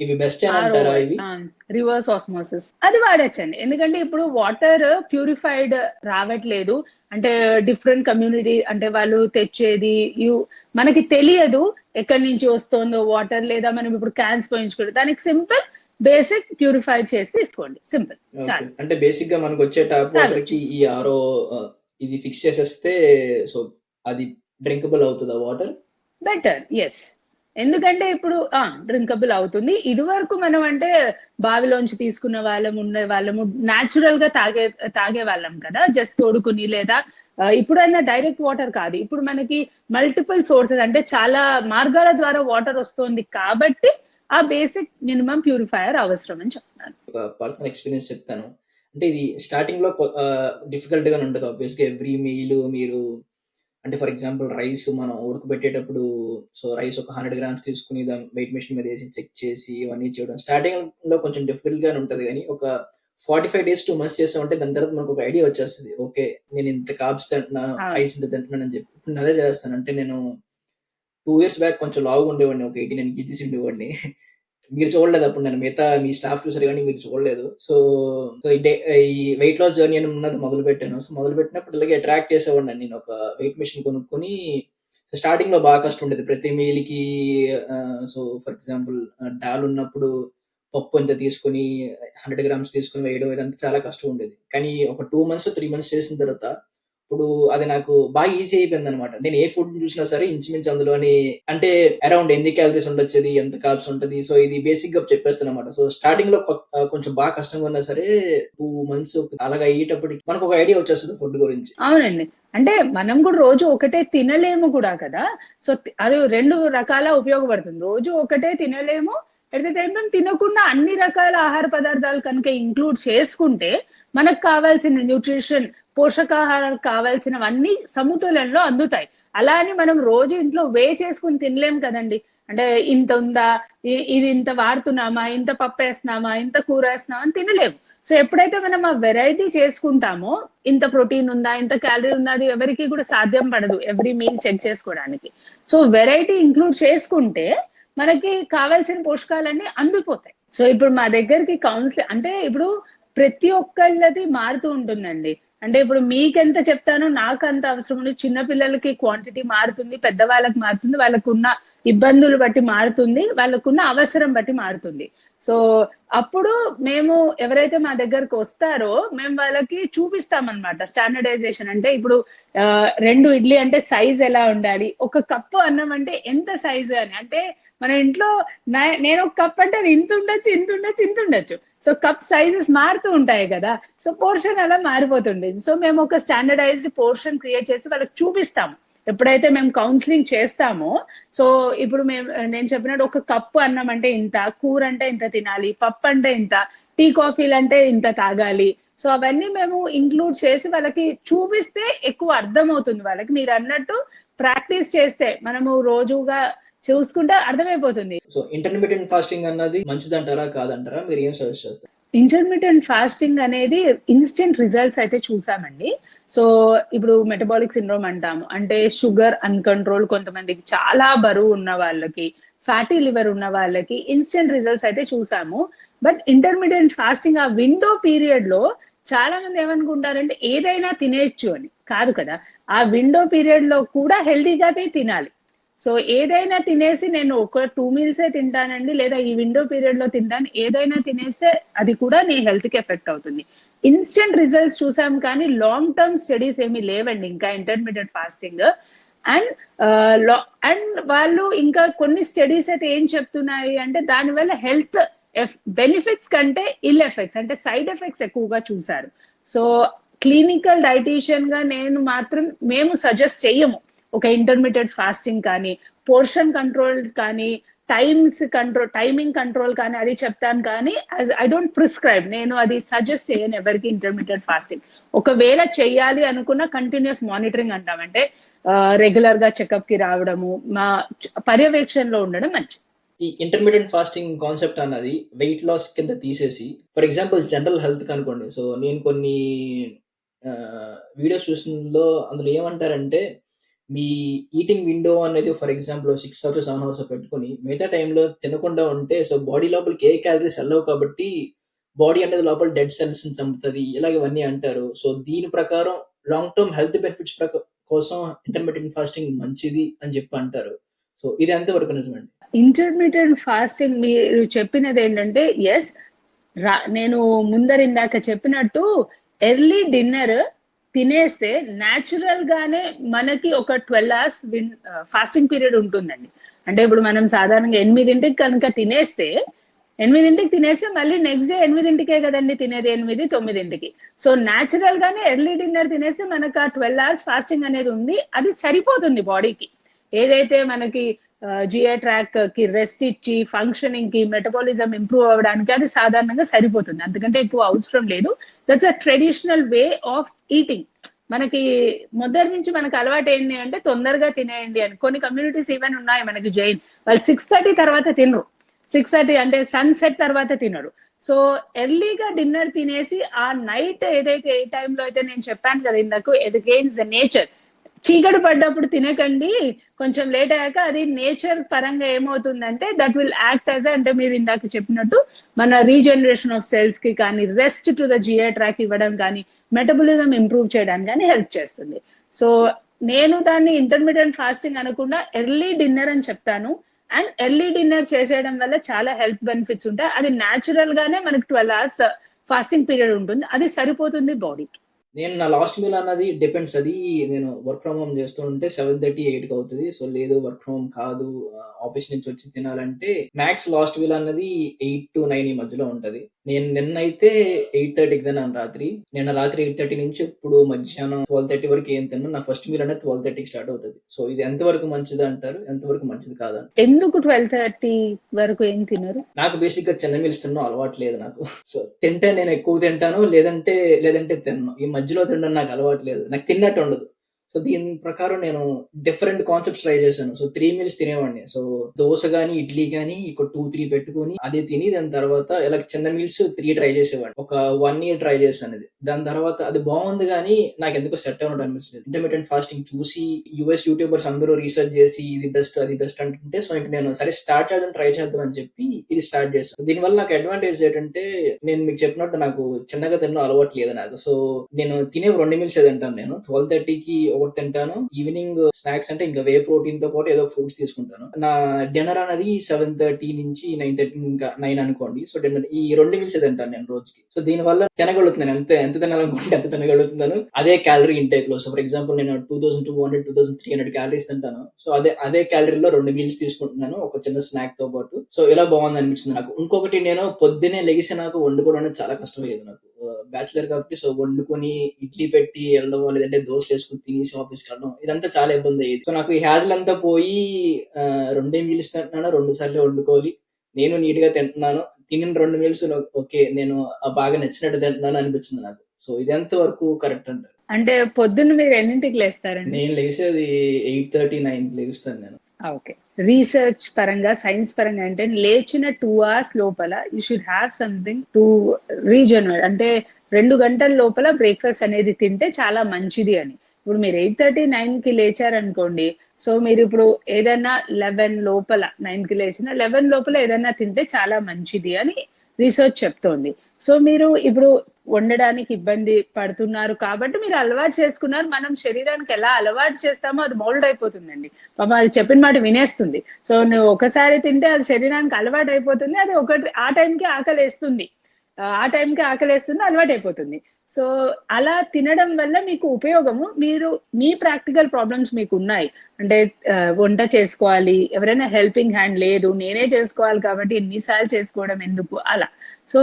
ఇవి బెస్ట్ అంటారా? ఇవి రివర్స్ ఆస్మోసిస్ అది వాడచ్చండి. ఎందుకంటే ఇప్పుడు వాటర్ ప్యూరిఫైడ్ రావట్లేదు అంటే డిఫరెంట్ కమ్యూనిటీ, అంటే వాళ్ళు తెచ్చేది మనకి తెలియదు ఎక్కడి నుంచి వస్తుందో వాటర్, లేదా మనం ఇప్పుడు క్యాన్స్ పోయించుకోవడం, దానికి సింపుల్ బేసిక్ ప్యూరిఫైడ్ చేసి తీసుకోండి, సింపుల్. అంటే బేసిక్ గా మనకు వచ్చే టాప్ వాటర్ కి ఈ ఆరో ఇది ఫిక్స్ చేసేస్తే సో అది డ్రింకబుల్ అవుతుందా వాటర్? Better, yes. ఎందుకంటే ఇప్పుడు డ్రింకబుల్ అవుతుంది. ఇది వరకు మనం అంటే బావిలోంచి తీసుకున్న వాళ్ళము న్యాచురల్ గా తాగే వాళ్ళం కదా, జస్ట్ తోడుకుని, లేదా ఇప్పుడైనా డైరెక్ట్ వాటర్ కాదు, ఇప్పుడు మనకి మల్టిపుల్ సోర్సెస్, అంటే చాలా మార్గాల ద్వారా వాటర్ వస్తుంది కాబట్టి ఆ బేసిక్ మినిమం ప్యూరిఫైయర్ అవసరం అని చెప్తున్నాను. ఒక పర్సనల్ ఎక్స్పీరియన్స్ చెప్తాను. అంటే ఇది స్టార్టింగ్ లో డిఫికల్ట్ గా ఉంటుంది ఆబ్వియస్ గా. ఎవ్రీ మీల్ మీరు అంటే ఫర్ ఎగ్జాంపుల్ రైస్ మనం ఉడకబెట్టేటప్పుడు, సో రైస్ ఒక 100 grams తీసుకుని దాన్ని వెయిట్ మెషిన్ మీద వేసి చెక్ చేసి ఇవన్నీ చేయడం స్టార్టింగ్ లో కొంచెం డిఫికల్ట్ గానే ఉంటది. కానీ ఒక 45 days 2 months చేసామంటే దాని తర్వాత మనకు ఒక ఐడియా వచ్చేస్తుంది. ఓకే నేను ఇంత కార్బ్స్ తింటున్నా, రైస్ ఇంత తింటున్నాను అని చెప్పి. ఇప్పుడు నేను అదే చేస్తాను. అంటే నేను 2 years బ్యాక్ కొంచెం లావుగా ఉండేవాడిని, ఒక 89 kgs ఉండేవాడిని. మీరు చూడలేదు అప్పుడు, నేను మిగతా మీ స్టాఫ్ చూసారు కానీ మీరు చూడలేదు. సో ఈ వెయిట్ లాస్ జర్నీ అని ఉన్నది మొదలు పెట్టాను. సో మొదలు పెట్టినప్పుడు ఇలాగే అట్రాక్ట్ చేసేవాడిని. నేను ఒక వెయిట్ మిషన్ కొనుక్కొని స్టార్టింగ్ లో బాగా కష్టం ఉండేది ప్రతి మీల్కి. సో ఫర్ ఎగ్జాంపుల్ డాల్ ఉన్నప్పుడు పప్పు అంతా తీసుకొని 100 grams తీసుకొని వేయడం ఇదంతా చాలా కష్టం ఉండేది. కానీ ఒక 2 months 3 months చేసిన తర్వాత ఇప్పుడు అది నాకు బాగా ఈజీ అయిపోయింది అనమాట. నేను ఏ ఫుడ్ చూసినా సరే ఇంచుమించు అందులోని అంటే అరౌండ్ ఎన్ని క్యాలరీస్ ఉండొచ్చేది, ఎంత కార్బ్స్ ఉంటది, సో ఇది బేసిక్ గా చెప్పేస్తాను అనమాట. సో స్టార్టింగ్ లో కొంచెం బాగా కష్టంగా ఉన్నా సరే 2 months అలాగా అయ్యేటప్పటికి మనకు ఒక ఐడియా వచ్చేస్తుంది ఫుడ్ గురించి. అవునండి. అంటే మనం కూడా రోజు ఒకటే తినలేము కూడా కదా. సో అది 2 రకాల ఉపయోగపడుతుంది. రోజు ఒకటే తినలేము, ఎట్ ద సేమ్ టైం తినకుండా అన్ని రకాల ఆహార పదార్థాలు కనుక ఇంక్లూడ్ చేసుకుంటే మనకు కావాల్సిన న్యూట్రిషన్, పోషకాహారాలు కావాల్సినవన్నీ సమతులంలో అందుతాయి. అలా అని మనం రోజు ఇంట్లో చేసుకుని తినలేం కదండి. అంటే ఇంత ఉందా, ఇది ఇంత వాడుతున్నామా, ఇంత పప్పు వేస్తున్నామా, ఇంత కూర వేస్తున్నామా అని తినలేము. సో ఎప్పుడైతే మనం ఆ వెరైటీ చేసుకుంటామో, ఇంత ప్రోటీన్ ఉందా, ఇంత క్యాలరీ ఉందా, అది ఎవరికి కూడా సాధ్యం పడదు ఎవ్రీ మీల్ చెక్ చేసుకోవడానికి. సో వెరైటీ ఇంక్లూడ్ చేసుకుంటే మనకి కావాల్సిన పోషకాలన్నీ అందిపోతాయి. సో ఇప్పుడు మా దగ్గరికి కౌన్సిలింగ్ అంటే ఇప్పుడు ప్రతి ఒక్కళ్ళది మారుతూ ఉంటుందండి. అంటే ఇప్పుడు మీకెంత చెప్తానో నాకు అంత అవసరం ఉంది. చిన్న పిల్లలకి క్వాంటిటీ మారుతుంది, పెద్దవాళ్ళకి మారుతుంది, వాళ్ళకున్న ఇబ్బందులు బట్టి మారుతుంది, వాళ్ళకున్న అవసరం బట్టి మారుతుంది. సో అప్పుడు మేము ఎవరైతే మా దగ్గరకు వస్తారో మేము వాళ్ళకి చూపిస్తామన్నమాట స్టాండర్డైజేషన్. అంటే ఇప్పుడు 2 ఇడ్లీ అంటే సైజ్ ఎలా ఉండాలి, ఒక కప్పు అన్నం అంటే ఎంత సైజు అని. అంటే మన ఇంట్లో నేను ఒక కప్ అంటే అది ఇంత ఉండొచ్చు, ఇంత ఉండొచ్చు, ఇంత ఉండొచ్చు. సో కప్ సైజెస్ మారుతూ ఉంటాయి కదా. సో పోర్షన్ అలా మారిపోతుంది. సో మేము ఒక స్టాండర్డైజ్డ్ పోర్షన్ క్రియేట్ చేసి వాళ్ళకి చూపిస్తాము ఎప్పుడైతే మేము కౌన్సిలింగ్ చేస్తామో. సో ఇప్పుడు నేను చెప్పినట్టు ఒక కప్పు అన్నం అంటే ఇంత, కూర అంటే ఇంత తినాలి, పప్పు అంటే ఇంత, టీ కాఫీలు అంటే ఇంత తాగాలి. సో అవన్నీ మేము ఇంక్లూడ్ చేసి వాళ్ళకి చూపిస్తే ఎక్కువ అర్థమవుతుంది వాళ్ళకి. మీరు అన్నట్టు ప్రాక్టీస్ చేస్తే మనము రోజుగా చూసుకుంటే అర్థమైపోతుంది. సో ఇంటర్మీడియట్ ఫాస్టింగ్ అన్నది మంచిదంటారా కాదంటారా, మీరు ఏం సజెస్ట్ చేస్తారు? ఇంటర్మీడియట్ ఫాస్టింగ్ అనేది ఇన్స్టెంట్ రిజల్ట్స్ అయితే చూసామండి. సో ఇప్పుడు మెటబాలిక్ సిండ్రోమ్ అంటాము, అంటే షుగర్ అన్కంట్రోల్, కొంతమందికి చాలా బరువు ఉన్న వాళ్ళకి, ఫ్యాటీ లివర్ ఉన్న వాళ్ళకి ఇన్స్టెంట్ రిజల్ట్స్ అయితే చూసాము. బట్ ఇంటర్మీడియట్ ఫాస్టింగ్ ఆ విండో పీరియడ్ లో చాలా మంది ఏమనుకుంటారంటే ఏదైనా తినేయచ్చు అని. కాదు కదా, ఆ విండో పీరియడ్ లో కూడా హెల్దీగానే తినాలి. సో ఏదైనా తినేసి నేను ఒక 2 మీల్సే తింటానండి, లేదా ఈ విండో పీరియడ్ లో తింటాను, ఏదైనా తినేస్తే అది కూడా నీ హెల్త్ కి ఎఫెక్ట్ అవుతుంది. ఇన్స్టెంట్ రిజల్ట్స్ చూసాం కానీ లాంగ్ టర్మ్ స్టడీస్ ఏమీ లేవండి ఇంకా ఇంటర్మీడియట్ ఫాస్టింగ్. అండ్ అండ్ వాళ్ళు ఇంకా కొన్ని స్టడీస్ అయితే ఏం చెప్తున్నాయి అంటే దానివల్ల హెల్త్ బెనిఫిట్స్ కంటే ఇల్ ఎఫెక్ట్స్ అంటే సైడ్ ఎఫెక్ట్స్ ఎక్కువగా చూసారు. సో క్లినికల్ డైటీషియన్ గా మేము సజెస్ట్ చెయ్యము ఒక ఇంటర్మీడియట్ ఫాస్టింగ్ కానీ, పోర్షన్ కంట్రోల్ కానీ, టైమింగ్ కంట్రోల్ కానీ అది చెప్తాను కానీ ఐ డోంట్ ప్రిస్క్రైబ్, నేను అది సజెస్ట్ చేయను ఎవరికి ఇంటర్మీడియట్ ఫాస్టింగ్. ఒకవేళ చెయ్యాలి అనుకున్న కంటిన్యూస్ మానిటరింగ్ అంటాం, అంటే రెగ్యులర్ గా చెకప్ కి రావడము, మా పర్యవేక్షణలో ఉండడం మంచిది. ఈ ఇంటర్మీడియట్ ఫాస్టింగ్ కాన్సెప్ట్ అన్నది వెయిట్ లాస్ కింద తీసేసి ఫర్ ఎగ్జాంపుల్ జనరల్ హెల్త్ కనుకోండి. సో నేను కొన్ని వీడియోస్ చూసినలో అందులో ఏమంటారంటే మీ ఈటింగ్ విండో అనేది ఫర్ ఎగ్జాంపుల్ 6 hours 7 hours పెట్టుకొని మిగతా టైంలో తినకుండా ఉంటే సో బాడీ లోపలికి ఏ క్యాలరీస్ వెళ్ళవు కాబట్టి బాడీ అనేది లోపల డెడ్ సెల్స్ ని చంపుతుంది, ఇలాగ అంటారు. సో దీని ప్రకారం లాంగ్ టర్మ్ హెల్త్ బెనిఫిట్స్ కోసం ఇంటర్మీడియట్ ఫాస్టింగ్ మంచిది అని చెప్పి అంటారు. సో ఇది ఎంతవరకు నిజమండి? ఇంటర్మీడియట్ ఫాస్టింగ్ మీరు చెప్పినది ఏంటంటే ఎస్, నేను ఇందాక చెప్పినట్టు ఎర్లీ డిన్నర్ తినేస్తే న్యాచురల్ గానే మనకి ఒక 12 hours ఫాస్టింగ్ పీరియడ్ ఉంటుందండి. అంటే ఇప్పుడు మనం సాధారణంగా 8 కనుక తినేస్తే మళ్ళీ నెక్స్ట్ డే 8 కదండి తినేది, 8-9. సో న్యాచురల్ గానే ఎర్లీ డిన్నర్ తినేస్తే మనకు ఆ 12 hours ఫాస్టింగ్ అనేది ఉంది, అది సరిపోతుంది బాడీకి. ఏదైతే మనకి జిఐ ట్రాక్ కి రెస్ట్ ఇచ్చి ఫంక్షనింగ్ కి, మెటబాలిజం ఇంప్రూవ్ అవ్వడానికి అది సాధారణంగా సరిపోతుంది, అంతకంటే ఎక్కువ అవసరం లేదు. That's a traditional way of eating. మనకి మొదటి నుంచి మనకు అలవాటు ఏంటి అంటే తొందరగా తినేయండి అని. కొన్ని కమ్యూనిటీస్ ఈవెన్ ఉన్నాయి మనకి, జైన్, వాళ్ళు 6:30 తర్వాత తినరు, 6:30 అంటే సన్సెట్ తర్వాత తినరు. సో ఎర్లీగా డిన్నర్ తినేసి ఆ నైట్ ఏదైతే ఏ టైంలో అయితే నేను చెప్పాను కదా ఇందాక, ఎగెయిన్స్ ద నేచర్, చీకటి పడ్డప్పుడు తినకండి, కొంచెం లేట్ అయ్యాక. అది నేచర్ పరంగా ఏమవుతుందంటే దట్ విల్ యాక్ట్ యాజ్, అంటే మీరు ఇందాక చెప్పినట్టు మన రీజనరేషన్ ఆఫ్ సెల్స్ కి కానీ, rest to the GI track ఇవ్వడం కానీ, మెటబాలిజం ఇంప్రూవ్ చేయడానికి కానీ హెల్ప్ చేస్తుంది. సో నేను దాన్ని ఇంటర్మీడియట్ ఫాస్టింగ్ అనకుండా ఎర్లీ డిన్నర్ అని చెప్తాను. అండ్ ఎర్లీ డిన్నర్ చేసేయడం వల్ల చాలా హెల్త్ బెనిఫిట్స్ ఉంటాయి. అది న్యాచురల్ గానే మనకి 12 hours ఫాస్టింగ్ పీరియడ్ ఉంటుంది, అది సరిపోతుంది బాడీకి. నేను నా లాస్ట్ మీల్ అన్నది డిపెండ్స్. అది నేను వర్క్ ఫ్రమ్ హోమ్ చేస్తూ ఉంటే 7:30, 8కి అవుతుంది. సో లేదు వర్క్ ఫ్రమ్ హోమ్ కాదు, ఆఫీస్ నుంచి వచ్చి తినాలంటే మ్యాక్స్ లాస్ట్ మీల్ అన్నది 8 to 9 ఈ మధ్యలో ఉంటది. నేను నిన్నైతే 8:30కి తిన్నాను రాత్రి. నిన్న రాత్రి 8:30 నుంచి ఇప్పుడు మధ్యాహ్నం 12:30 వరకు ఏం తిన్నాను. నా ఫస్ట్ మీల్ అనేది 12:30కి స్టార్ట్ అవుతుంది. సో ఇది ఎంతవరకు మంచిది అంటారు, ఎంతవరకు మంచిది కాదంటారు? ఎందుకు 12:30 వరకు ఏం తినరు? నాకు బేసిక్ గా చిన్న మీల్స్ తినడం అలవాటు లేదు నాకు. సో తింటే నేను ఎక్కువ తింటాను, లేదంటే తిన్నాను. ఈ మధ్యలో తినడం నాకు అలవాటు లేదు, నాకు తిన్నట్టు ఉండదు. సో దీని ప్రకారం నేను డిఫరెంట్ కాన్సెప్ట్స్ ట్రై చేశాను. సో 3 మీల్స్ తినేవాడిని. సో దోశ గానీ, ఇడ్లీ గానీ ఒక 2-3 పెట్టుకుని అదే తిని, దాని తర్వాత ఇలా చిన్న మీల్స్ 3 ట్రై చేసేవాడిని. ఒక 1 year ట్రై చేశాను ఇది. దాని తర్వాత అది బాగుంది కానీ నాకు ఎందుకో సెట్ అవ్వడం అనిపించలేదు. ఇంటర్మీడియట్ ఫాస్టింగ్ చూసి యూఎస్ యూట్యూబర్స్ అందరూ రీసెర్చ్ చేసి ఇది బెస్ట్, అది బెస్ట్ అంటుంటే, సో ఇంక నేను సరే స్టార్ట్ చేయడం ట్రై చేద్దాం అని చెప్పి ఇది స్టార్ట్ చేశాను. దీనివల్ల నాకు అడ్వాంటేజ్ ఏంటంటే, నేను మీకు చెప్పినట్టు నాకు చిన్నగా తినడం అలవాటు లేదు నాకు. సో నేను తినే 2 మీల్స్ తింటాను. నేను 12:30కి ఒకటి తింటాను, ఈవినింగ్ స్నాక్స్ అంటే ఇంకా వే ప్రోటీన్ తో పాటు ఏదో ఫ్రూట్స్ తీసుకుంటాను. నా డిన్నర్ అనేది 7:30 నుంచి 9:30, ఇంకా 9 అనుకోండి. సో డిన్నర్ ఈ 2 మీల్స్ తింటాను నేను రోజుకి. సో దీని వల్ల తినగలుగుతున్నాను, ఎంత తినాలనుకుంటే ఎంత తినగలుగుతున్నాను అదే క్యాలరీ ఇంటేక్ లో. సో ఫర్ ఎగ్జాంపుల్ నేను 2200, 2300 క్యాలరీస్ తింటాను. సో అదే క్యాలరీలో 2 మీల్స్ తీసుకుంటున్నాను, ఒక చిన్న స్నాక్ తో పాటు. సో ఇలా బాగుంది అనిపించింది నాకు. ఇంకొకటి, నేను పొద్దునే లెగిసి నాకు వండుకోవడం అనేది చాలా కష్టమయ్యేది నాకు, బ్యాచులర్ కాబట్టి. సో వండుకొని ఇడ్లీ పెట్టి వెళ్ళడం, లేదంటే దోశలు వేసుకుని తినేసి ఆఫీస్కి వెళ్ళడం, ఇదంతా చాలా ఇబ్బంది అయ్యేది. సో నాకు ఈ హ్యాజిల్ అంతా పోయి 2 మీల్స్ తింటున్నాను, 2 సార్లు వండుకోవాలి, నేను నీట్ గా తింటున్నాను, తినిన 2 మీల్స్ ఓకే నేను బాగా నచ్చినట్టు తింటున్నాను అనిపించింది నాకు. సో ఇది ఎంత వరకు కరెక్ట్ అంటారు? అంటే పొద్దున్న మీరు ఎన్నింటికి లేస్తారండి? నేను లేచేది 8:30, 9కి లేస్తాను నేను. ఓకే. రీసెర్చ్ పరంగా, సైన్స్ పరంగా అంటే లేచిన 2 hours లోపల you should have something to regenerate. అంటే 2 గంటల లోపల బ్రేక్ఫాస్ట్ అనేది తింటే చాలా మంచిది అని. ఇప్పుడు మీరు 8:30, 9కి లేచారనుకోండి, సో మీరు ఇప్పుడు ఏదైనా 11 లోపల, 9కి లేచిన 11 లోపల ఏదైనా తింటే చాలా మంచిది అని రీసెర్చ్ చెప్తోంది. సో మీరు ఇప్పుడు వండడానికి ఇబ్బంది పడుతున్నారు కాబట్టి మీరు అలవాటు చేసుకున్నారు. మనం శరీరానికి ఎలా అలవాటు చేస్తామో అది మౌల్డ్ అయిపోతుందండి. పాపం అది చెప్పిన మాట వినేస్తుంది. సో నువ్వు ఒకసారి తింటే అది శరీరానికి అలవాటు అయిపోతుంది. అది ఒకటి ఆ టైంకి ఆకలేస్తుంది, అలవాటు అయిపోతుంది. సో అలా తినడం వల్ల మీకు ఉపయోగము, మీరు మీ ప్రాక్టికల్ ప్రాబ్లమ్స్ మీకు ఉన్నాయి అంటే వంట చేసుకోవాలి, ఎవరైనా హెల్పింగ్ హ్యాండ్ లేదు, నేనే చేసుకోవాలి కాబట్టి ఎన్నిసార్లు చేసుకోవడం ఎందుకు అలా. సో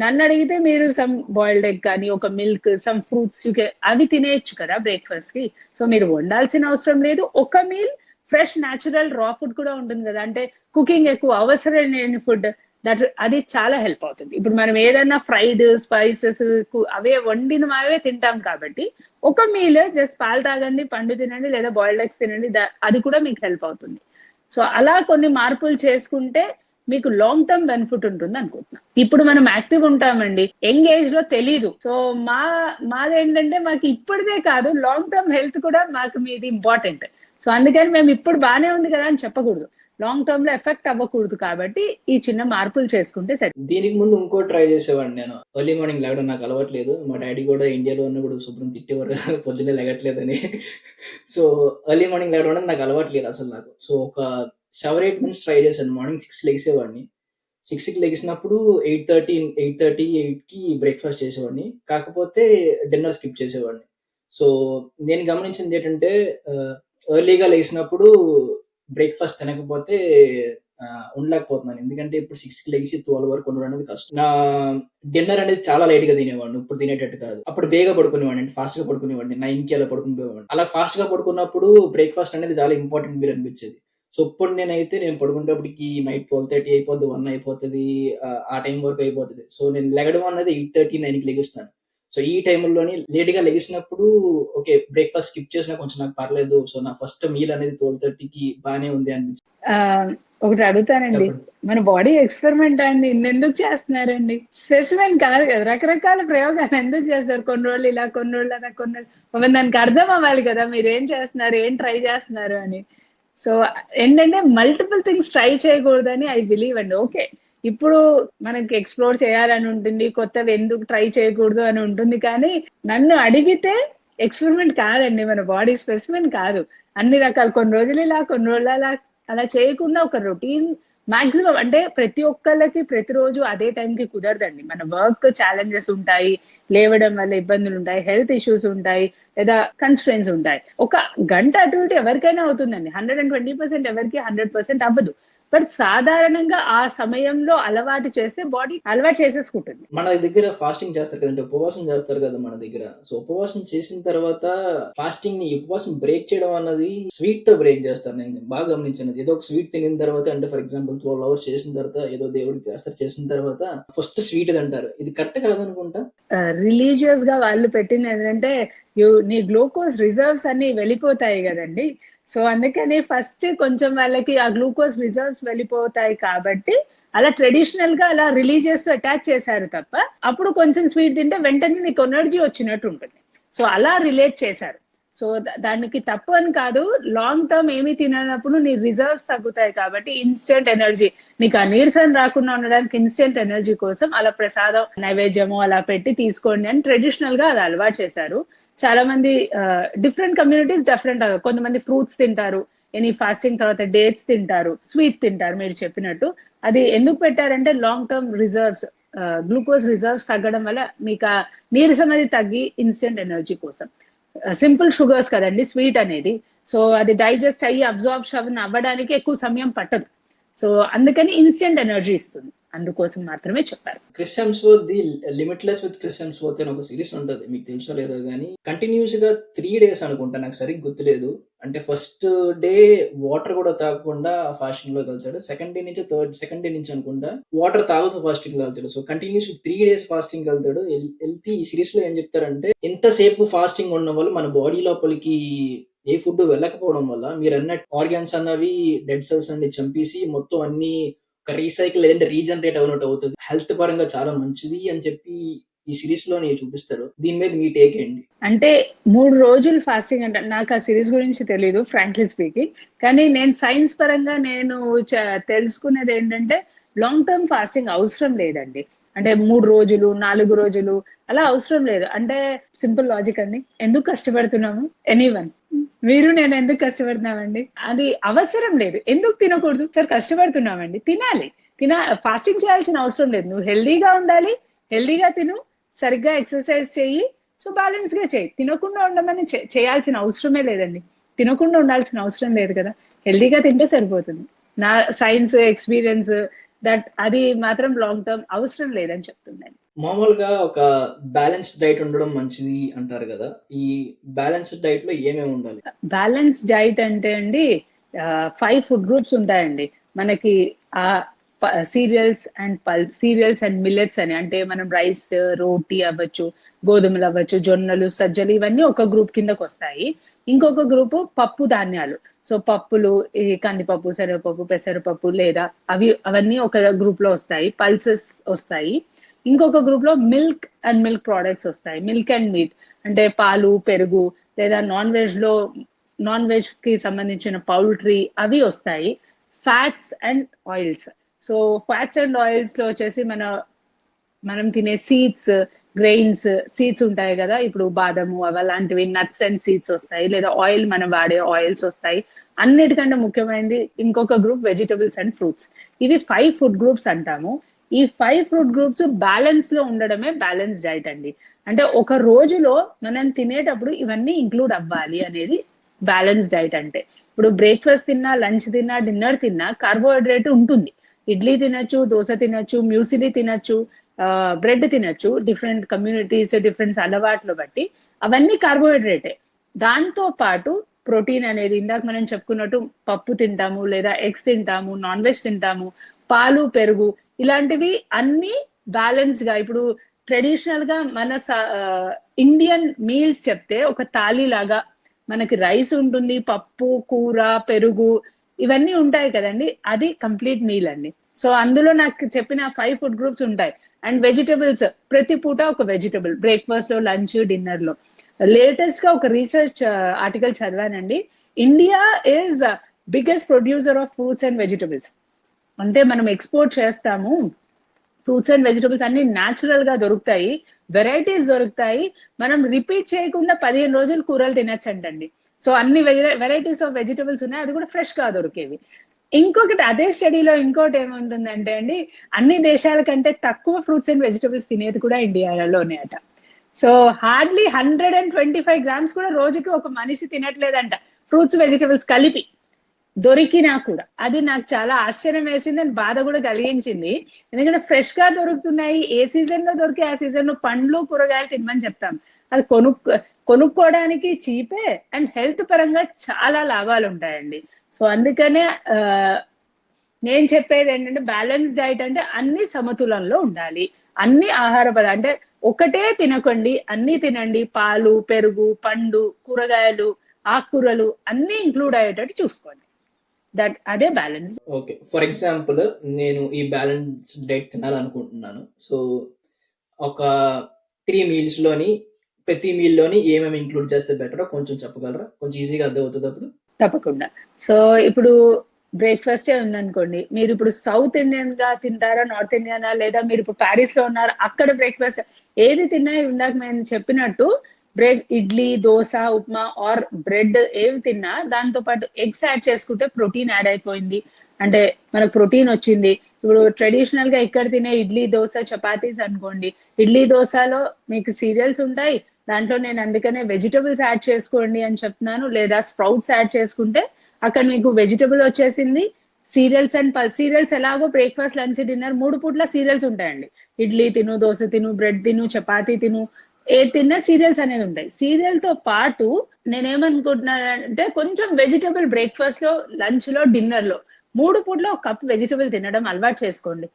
నన్ను అడిగితే మీరు సమ్ బాయిల్డ్ ఎగ్ కానీ, ఒక మిల్క్, సమ్ ఫ్రూట్స్ అవి తినేయచ్చు కదా బ్రేక్ఫాస్ట్ కి. సో మీరు వండాల్సిన అవసరం లేదు. ఒక మీల్ ఫ్రెష్ న్యాచురల్ రా ఫుడ్ కూడా ఉంటుంది కదా, అంటే కుకింగ్ ఎక్కువ అవసరం లేని ఫుడ్, అది చాలా హెల్ప్ అవుతుంది. ఇప్పుడు మనం ఏదైనా ఫ్రైడ్ స్పైసెస్ అవే వండినవే తింటాం కాబట్టి ఒక మీల్ జస్ట్ పాలు తాగండి, పండు తినండి, లేదా బాయిల్డ్ ఎగ్స్ తినండి, అది కూడా మీకు హెల్ప్ అవుతుంది. సో అలా కొన్ని మార్పులు చేసుకుంటే మీకు లాంగ్ టర్మ్ బెనిఫిట్ ఉంటుంది అనుకుంటున్నాం. ఇప్పుడు మనం యాక్టివ్ ఉంటామండి, యంగ్ ఏజ్ లో తెలీదు. సో మాదేంటంటే మాకు ఇప్పటిదే కాదు, లాంగ్ టర్మ్ హెల్త్ కూడా మాకు మీది ఇంపార్టెంట్. సో అందుకని మేము ఇప్పుడు బాగానే ఉంది కదా అని చెప్పకూడదు, లాంగ్ టర్మ్ లో ఎఫెక్ట్ అవ్వకూడదు. కాబట్టి ఈ చిన్న మార్పులు చేసుకుంటే సరే. దీనికి ముందు ఇంకో ట్రై చేసేవాడిని నేను, ఎర్లీ మార్నింగ్ లేవడం నాకు అలవాట్లేదు. మా డాడీ కూడా ఇండియాలో ఉన్నప్పుడు శుభ్రం తిట్టేవారు పొద్దున్నే లెగట్లేదని. సో ఎర్లీ మార్నింగ్ లేవడం అనేది నాకు అలవాట్లేదు అసలు నాకు. సో ఒక 7-8 మంత్స్ ట్రై చేశాను. మార్నింగ్ 6 లెగిసేవాడిని. 6కి లెగిసినప్పుడు 8:30-8కి బ్రేక్ఫాస్ట్ చేసేవాడిని, కాకపోతే డిన్నర్ స్కిప్ చేసేవాడిని. సో నేను గమనించింది ఏంటంటే, ఎర్లీగా లేచినప్పుడు బ్రేక్ఫాస్ట్ తినకపోతే ఉండలేకపోతున్నాను. ఎందుకంటే ఇప్పుడు 6కి లెగిసి 12 వరకు ఉండడం అనేది కష్టం. నా డిన్నర్ అనేది చాలా లైట్ గా తినేవాడిని, ఇప్పుడు తినేటట్టు కాదు. అప్పుడు బేగా పడుకునేవాడిని, అంటే ఫాస్ట్ గా పడుకునేవాడిని, 9కి అలా పడుకునేవాడిని. అలా ఫాస్ట్ గా పడుకున్నప్పుడు బ్రేక్ఫాస్ట్ అనేది చాలా ఇంపార్టెంట్ మీల్ అనిపించేది. సో ఇప్పుడు నేను పడుకునేటప్పటికి నైట్ 12:30 అయిపోద్ది, 1 అయిపోతుంది, ఆ టైం వరకు అయిపోతుంది. సో నేను లెగడం అన్నది 8:30, 9కి లెగిస్తాను. సో ఈ టైంలోని లేట్ గా లెగిసినప్పుడు ఓకే బ్రేక్ఫాస్ట్ స్కిప్ చేసినా కొంచెం నాకు పర్లేదు. సో నా ఫస్ట్ మీల్ అనేది 12:30కి బాగానే ఉంది అనిపించింది. ఒకటి అడుగుతానండి, మన బాడీ ఎక్స్పెరిమెంట్ అండి, ఎందుకు చేస్తున్నారండి? స్పెసిఫిక్ కాదు కదా, రకరకాల ప్రయోగాలు ఎందుకు చేస్తారు? కొన్ని రోజులు ఇలా, కొన్ని రోజులు అలా, కొన్ని దానికి అర్థం అవ్వాలి కదా మీరు ఏం చేస్తున్నారు, ఏం ట్రై చేస్తున్నారు అని. సో ఏంటంటే మల్టిపుల్ థింగ్స్ ట్రై చేయకూడదని ఐ బిలీవ్ అండి. ఓకే, ఇప్పుడు మనకి ఎక్స్ప్లోర్ చేయాలని ఉంటుంది, కొత్తవి ఎందుకు ట్రై చేయకూడదు అని ఉంటుంది, కానీ నన్ను అడిగితే ఎక్స్పెరిమెంట్ కాదండి, మన బాడీ స్పెసిమెన్ కాదు. అన్ని రకాలు కొన్ని రోజులు ఇలా కొన్ని రోజులు అలా చేయకుండా ఒక రొటీన్ మాక్సిమం, అంటే ప్రతి ఒక్కళ్ళకి ప్రతిరోజు అదే టైంకి కుదరదండి. మన వర్క్ ఛాలెంజెస్ ఉంటాయి, లేవడం వల్ల ఇబ్బందులు ఉంటాయి, హెల్త్ ఇష్యూస్ ఉంటాయి, లేదా కన్స్ట్రెయిన్స్ ఉంటాయి. ఒక గంట అటు ఇటు ఎవరికైనా అవుతుందండి, 120% ఎవరికి 100% అవ్వదు. బట్ సాధారణంగా ఆ సమయంలో అలవాటు చేస్తే బాడీ అలవాటు చేసేసుకుంటుంది. మన దగ్గర ఫాస్టింగ్ చేస్తారు కదండి, ఉపవాసం చేస్తారు కదా మన దగ్గర. సో ఉపవాసం చేసిన తర్వాత ఫాస్టింగ్ ని ఉపవాసం బ్రేక్ చేయడం అన్నది స్వీట్ తో బ్రేక్ చేస్తారు. నేను బాగా గమనించినది, ఏదో ఒక స్వీట్ తినిన తర్వాత, అంటే ఫర్ ఎగ్జాంపుల్ 12 hours చేసిన తర్వాత ఏదో దేవుడికి చేస్తారు, చేసిన తర్వాత ఫస్ట్ స్వీట్ అంటారు. ఇది కరెక్ట్ కాదనుకుంటా. రిలీజియస్ గా వాళ్ళు పెట్టిన ఏంటంటే నీ గ్లూకోజ్ రిజర్వ్స్ అన్ని వెళ్ళిపోతాయి కదండి. సో అందుకని ఫస్ట్ కొంచెం వాళ్ళకి ఆ గ్లూకోజ్ రిజర్వ్స్ వెళ్ళిపోతాయి కాబట్టి అలా ట్రెడిషనల్ గా అలా రిలీజియస్ అటాచ్ చేశారు తప్ప, అప్పుడు కొంచెం స్వీట్ తింటే వెంటనే నీకు ఎనర్జీ వచ్చినట్టు ఉంటుంది. సో అలా రిలేట్ చేశారు. సో దానికి తప్పు అని కాదు, లాంగ్ టర్మ్ ఏమీ తిననప్పుడు నీ రిజర్వ్స్ తగ్గుతాయి కాబట్టి ఇన్స్టెంట్ ఎనర్జీ, నీకు ఆ నీరసం రాకుండా ఉండడానికి ఇన్స్టెంట్ ఎనర్జీ కోసం అలా ప్రసాదం నైవేద్యము అలా పెట్టి తీసుకోండి అని ట్రెడిషనల్ గా అది అలవాటు చేశారు. చాలా మంది డిఫరెంట్ కమ్యూనిటీస్ డిఫరెంట్, కొంతమంది ఫ్రూట్స్ తింటారు, ఎనీ ఫాస్టింగ్ తర్వాత డేట్స్ తింటారు, స్వీట్ తింటారు మీరు చెప్పినట్టు. అది ఎందుకు పెట్టారంటే long term reserves, glucose reserves తగ్గడం వల్ల మీకు ఆ నీరసం అది తగ్గి ఇన్స్టెంట్ ఎనర్జీ కోసం. సింపుల్ షుగర్స్ కదండి స్వీట్ అనేది, సో అది డైజెస్ట్ అయ్యి అబ్జార్ప్షన్ అవ్వడానికి ఎక్కువ సమయం పట్టదు. సో అందుకని ఇన్స్టెంట్ ఎనర్జీ ఇస్తుంది, అందుకోసం మాత్రమే చెప్పారు. Chris Hemsworth the limitless with Chris Hemsworth అని ఒక సిరీస్ ఉంటుంది, మీకు తెలుసో లేదో కానీ కంటిన్యూస్ గా 3 days అనుకుంటా, నాకు సరిగ్గా గుర్తులేదు. అంటే ఫస్ట్ డే వాటర్ కూడా తాగకుండా ఫాస్టింగ్ లోకి వెళ్తాడు, సెకండ్ డే నుంచి అనుకుంటా వాటర్ తాగుతూ ఫాస్టింగ్ లో వెళ్తాడు. సో కంటిన్యూస్ 3 days ఫాస్టింగ్ వెళ్తాడు. వెళ్తే ఈ సిరీస్ లో ఏం చెప్తారంటే, ఎంతసేపు ఫాస్టింగ్ ఉండడం వల్ల మన బాడీ లోపలికి ఏ ఫుడ్ వెళ్ళకపోవడం వల్ల మీరు అన్నట్టు ఆర్గాన్స్ అన్నవి డెడ్ సెల్స్ అన్ని చంపేసి మొత్తం అన్ని ఒక రీసైకిల్ లేదంటే రీజనరేట్ అవునట్టు అవుతుంది, హెల్త్ పరంగా చాలా మంచిది అని చెప్పి ఈ సిరీస్ లో చూపిస్తారు. దీని మీద మీ టేక్ ఏంటి? అంటే 3 రోజులు ఫాస్టింగ్ అంటే నాకు ఆ సిరీస్ గురించి తెలీదు ఫ్రాంక్లీ స్పీకింగ్, కానీ నేను సైన్స్ పరంగా నేను తెలుసుకునేది ఏంటంటే లాంగ్ టర్మ్ ఫాస్టింగ్ అవసరం లేదండి. అంటే 3 రోజులు 4 రోజులు అలా అవసరం లేదు. అంటే సింపుల్ లాజిక్ అండి, ఎందుకు కష్టపడుతున్నాము, ఎనీవన్ మీరు నేను ఎందుకు కష్టపడుతున్నామండి, అది అవసరం లేదు. ఎందుకు తినకూడదు, సార్ కష్టపడుతున్నామండి తినాలి, ఫాస్టింగ్ చేయాల్సిన అవసరం లేదు. నువ్వు హెల్దీగా ఉండాలి, హెల్దీగా తిను, సరిగ్గా ఎక్సర్సైజ్ చెయ్యి, సో బ్యాలెన్స్ గా చేయి. తినకుండా ఉండమని చేయాల్సిన అవసరమే లేదండి, తినకుండా ఉండాల్సిన అవసరం లేదు కదా, హెల్దీగా తింటే సరిపోతుంది. నా సైన్స్ ఎక్స్పీరియన్స్ దట్ అది మాత్రం లాంగ్ టర్మ్ అవసరం లేదని చెప్తున్నాను. మామూలుగా ఒక బ్యాలెన్స్డ్ డైట్ ఉండడం మంచిది అంటారు కదా, ఈ బ్యాలెన్స్డ్ డైట్ లో ఏమేమి ఉండాలి? బ్యాలెన్స్ డైట్ అంటే అండి 5 ఫుడ్ గ్రూప్స్ ఉంటాయండి మనకి. ఆ సీరియల్స్ అండ్ మిల్లెట్స్ అని, అంటే మనం రైస్, రోటీ అవ్వచ్చు, గోధుమలు అవ్వచ్చు, జొన్నలు, సజ్జలు, ఇవన్నీ ఒక గ్రూప్ కిందకు వస్తాయి. ఇంకొక గ్రూపు పప్పు ధాన్యాలు, సో పప్పులు, ఈ కందిపప్పు, శనగపప్పు, పెసరపప్పు, లేదా అవన్నీ ఒక గ్రూప్ లో వస్తాయి. పల్సెస్ వస్తాయి. ఇంకొక గ్రూప్ లో మిల్క్ అండ్ మిల్క్ ప్రోడక్ట్స్ వస్తాయి, మిల్క్ అండ్ మీట్, అంటే పాలు, పెరుగు, లేదా నాన్ వెజ్ కి సంబంధించిన పౌల్ట్రీ అవి వస్తాయి. Fats and oils, so fats and oils లో వచ్చేసి మనం తినే సీడ్స్, గ్రెయిన్స్, సీడ్స్ ఉంటాయి కదా, ఇప్పుడు బాదము అలాంటివి, నట్స్ అండ్ సీడ్స్ వస్తాయి, లేదా ఆయిల్ మనం వాడే ఆయిల్స్ వస్తాయి. అన్నిటికంటే ముఖ్యమైనది ఇంకొక గ్రూప్ వెజిటబుల్స్ అండ్ ఫ్రూట్స్. ఇవి 5 ఫుడ్ గ్రూప్స్ అంటాము. ఈ 5 ఫుడ్ గ్రూప్స్ బ్యాలెన్స్ లో ఉండడమే బ్యాలెన్స్ డైట్ అండి. అంటే ఒక రోజులో మనం తినేటప్పుడు ఇవన్నీ ఇంక్లూడ్ అవ్వాలి అనేది బ్యాలెన్స్ డైట్ అంటే. ఇప్పుడు బ్రేక్ఫాస్ట్ తిన్నా, లంచ్ తిన్నా, డిన్నర్ తిన్నా కార్బోహైడ్రేట్ ఉంటుంది. ఇడ్లీ తినొచ్చు, దోశ తినొచ్చు, మ్యూసిలీ తినొచ్చు, బ్రెడ్ తినొచ్చు. డిఫరెంట్ కమ్యూనిటీస్, డిఫరెంట్ అలవాట్లు బట్టి అవన్నీ కార్బోహైడ్రేటే. దాంతో పాటు ప్రోటీన్ అనేది ఇందాక మనం చెప్పుకున్నట్టు పప్పు తింటాము, లేదా ఎగ్స్ తింటాము, నాన్ వెజ్ తింటాము, పాలు, పెరుగు, ఇలాంటివి అన్ని బ్యాలెన్స్ గా. ఇప్పుడు ట్రెడిషనల్ గా మన ఇండియన్ మీల్స్ చెప్తే ఒక థాలీ లాగా మనకి రైస్ ఉంటుంది, పప్పు, కూర, పెరుగు, ఇవన్నీ ఉంటాయి కదండి, అది కంప్లీట్ మీల్ అండి. సో అందులో నాకు చెప్పిన 5 ఫుడ్ గ్రూప్స్ ఉంటాయి. అండ్ వెజిటబుల్స్, ప్రతి పూట ఒక వెజిటబుల్, బ్రేక్ఫాస్ట్ లో, లంచ్, డిన్నర్ లో. లేటెస్ట్ గా ఒక రీసెర్చ్ ఆర్టికల్ చదివానండి. India is biggest producer of fruits and vegetables. అంటే మనం ఎక్స్పోర్ట్ చేస్తాము, ఫ్రూట్స్ అండ్ వెజిటబుల్స్ అన్ని న్యాచురల్ గా దొరుకుతాయి, వెరైటీస్ దొరుకుతాయి, మనం రిపీట్ చేయకుండా 15 రోజులు కూరలు తినచ్చంటండి. సో అన్ని వెరైటీస్ ఆఫ్ వెజిటబుల్స్ ఉన్నాయి, అది కూడా ఫ్రెష్ గా దొరికేవి. ఇంకొకటి అదే స్టడీలో ఇంకోటి ఏముంటుందంటే అండి, అన్ని దేశాల కంటే తక్కువ ఫ్రూట్స్ అండ్ వెజిటబుల్స్ తినేది కూడా ఇండియాలోనే అట. సో హార్డ్లీ 125 గ్రామ్స్ కూడా రోజుకి ఒక మనిషి తినట్లేదంట, ఫ్రూట్స్ వెజిటబుల్స్ కలిపి దొరికినా కూడా. అది నాకు చాలా ఆశ్చర్యం వేసింది అండ్ బాధ కూడా కలిగించింది. ఎందుకంటే ఫ్రెష్ గా దొరుకుతున్నాయి, ఏ సీజన్ లో దొరికే ఆ సీజన్ లో పండ్లు కూరగాయలు తినమని చెప్తాం. అది కొనుక్కోవడానికి చీపే అండ్ హెల్త్ పరంగా చాలా లాభాలు ఉంటాయండి. సో అందుకనే నేను చెప్పేది ఏంటంటే బ్యాలెన్స్ డైట్ అంటే అన్ని సమతులంలో ఉండాలి. అన్ని ఆహార పదార్థాలు అంటే ఒకటే తినకండి, అన్ని తినండి. పాలు, పెరుగు, పండు, కూరగాయలు, ఆకుకూరలు అన్ని ఇంక్లూడ్ అయ్యేటట్టు చూసుకోండి. అదే బ్యాలెన్స్. ఓకే, ఫర్ ఎగ్జాంపుల్ నేను ఈ బ్యాలెన్స్ డైట్ తినాలనుకుంటున్నాను. సో ఒక 3 మీల్స్ లోని ప్రతి మీల్ లోని ఏమేమి ఇంక్లూడ్ చేస్తే బెటర్ కొంచెం చెప్పగలరా? కొంచెం ఈజీగా అర్థం అవుతుంది అప్పుడు. తప్పకుండా. సో ఇప్పుడు బ్రేక్ఫాస్ట్ ఉందనుకోండి, మీరు ఇప్పుడు సౌత్ ఇండియన్ గా తింటారా, నార్త్ ఇండియనా, లేదా మీరు ఇప్పుడు ప్యారిస్ లో ఉన్నారు అక్కడ బ్రేక్ఫాస్ట్ ఏది తిన్నా ఇందాక నేను చెప్పినట్టు ఇడ్లీ, దోశ, ఉప్మా ఆర్ బ్రెడ్ ఏవి తిన్నా దాంతో పాటు ఎగ్స్ యాడ్ చేసుకుంటే ప్రోటీన్ యాడ్ అయిపోయింది, అంటే మనకు ప్రోటీన్ వచ్చింది. ఇప్పుడు ట్రెడిషనల్ గా ఇక్కడ తినే ఇడ్లీ, దోశ, చపాతీస్ అనుకోండి, ఇడ్లీ దోశలో మీకు సీరియల్స్ ఉంటాయి, దాంట్లో నేను అందుకనే వెజిటబుల్స్ యాడ్ చేసుకోండి అని చెప్తున్నాను, లేదా స్ప్రౌట్స్ యాడ్ చేసుకుంటే అక్కడ మీకు వెజిటబుల్ వచ్చేసింది. సీరియల్స్ అండ్ సీరియల్స్ ఎలాగో బ్రేక్ఫాస్ట్, లంచ్, డిన్నర్ 3 పూట్ల సీరియల్స్ ఉంటాయండి. ఇడ్లీ తిను, దోశ తిను, బ్రెడ్ తిను, చపాతీ తిను, ఏ తిన్నా సీరియల్స్ అనేది ఉంటాయి. సీరియల్ తో పాటు నేనేమనుకుంటున్నానంటే కొంచెం వెజిటబుల్ బ్రేక్ఫాస్ట్ లో, లంచ్ లో, డిన్నర్ లో 3 పూట్ల ఒక కప్ వెజిటబుల్ తినడం అలవాటు చేసుకోండి.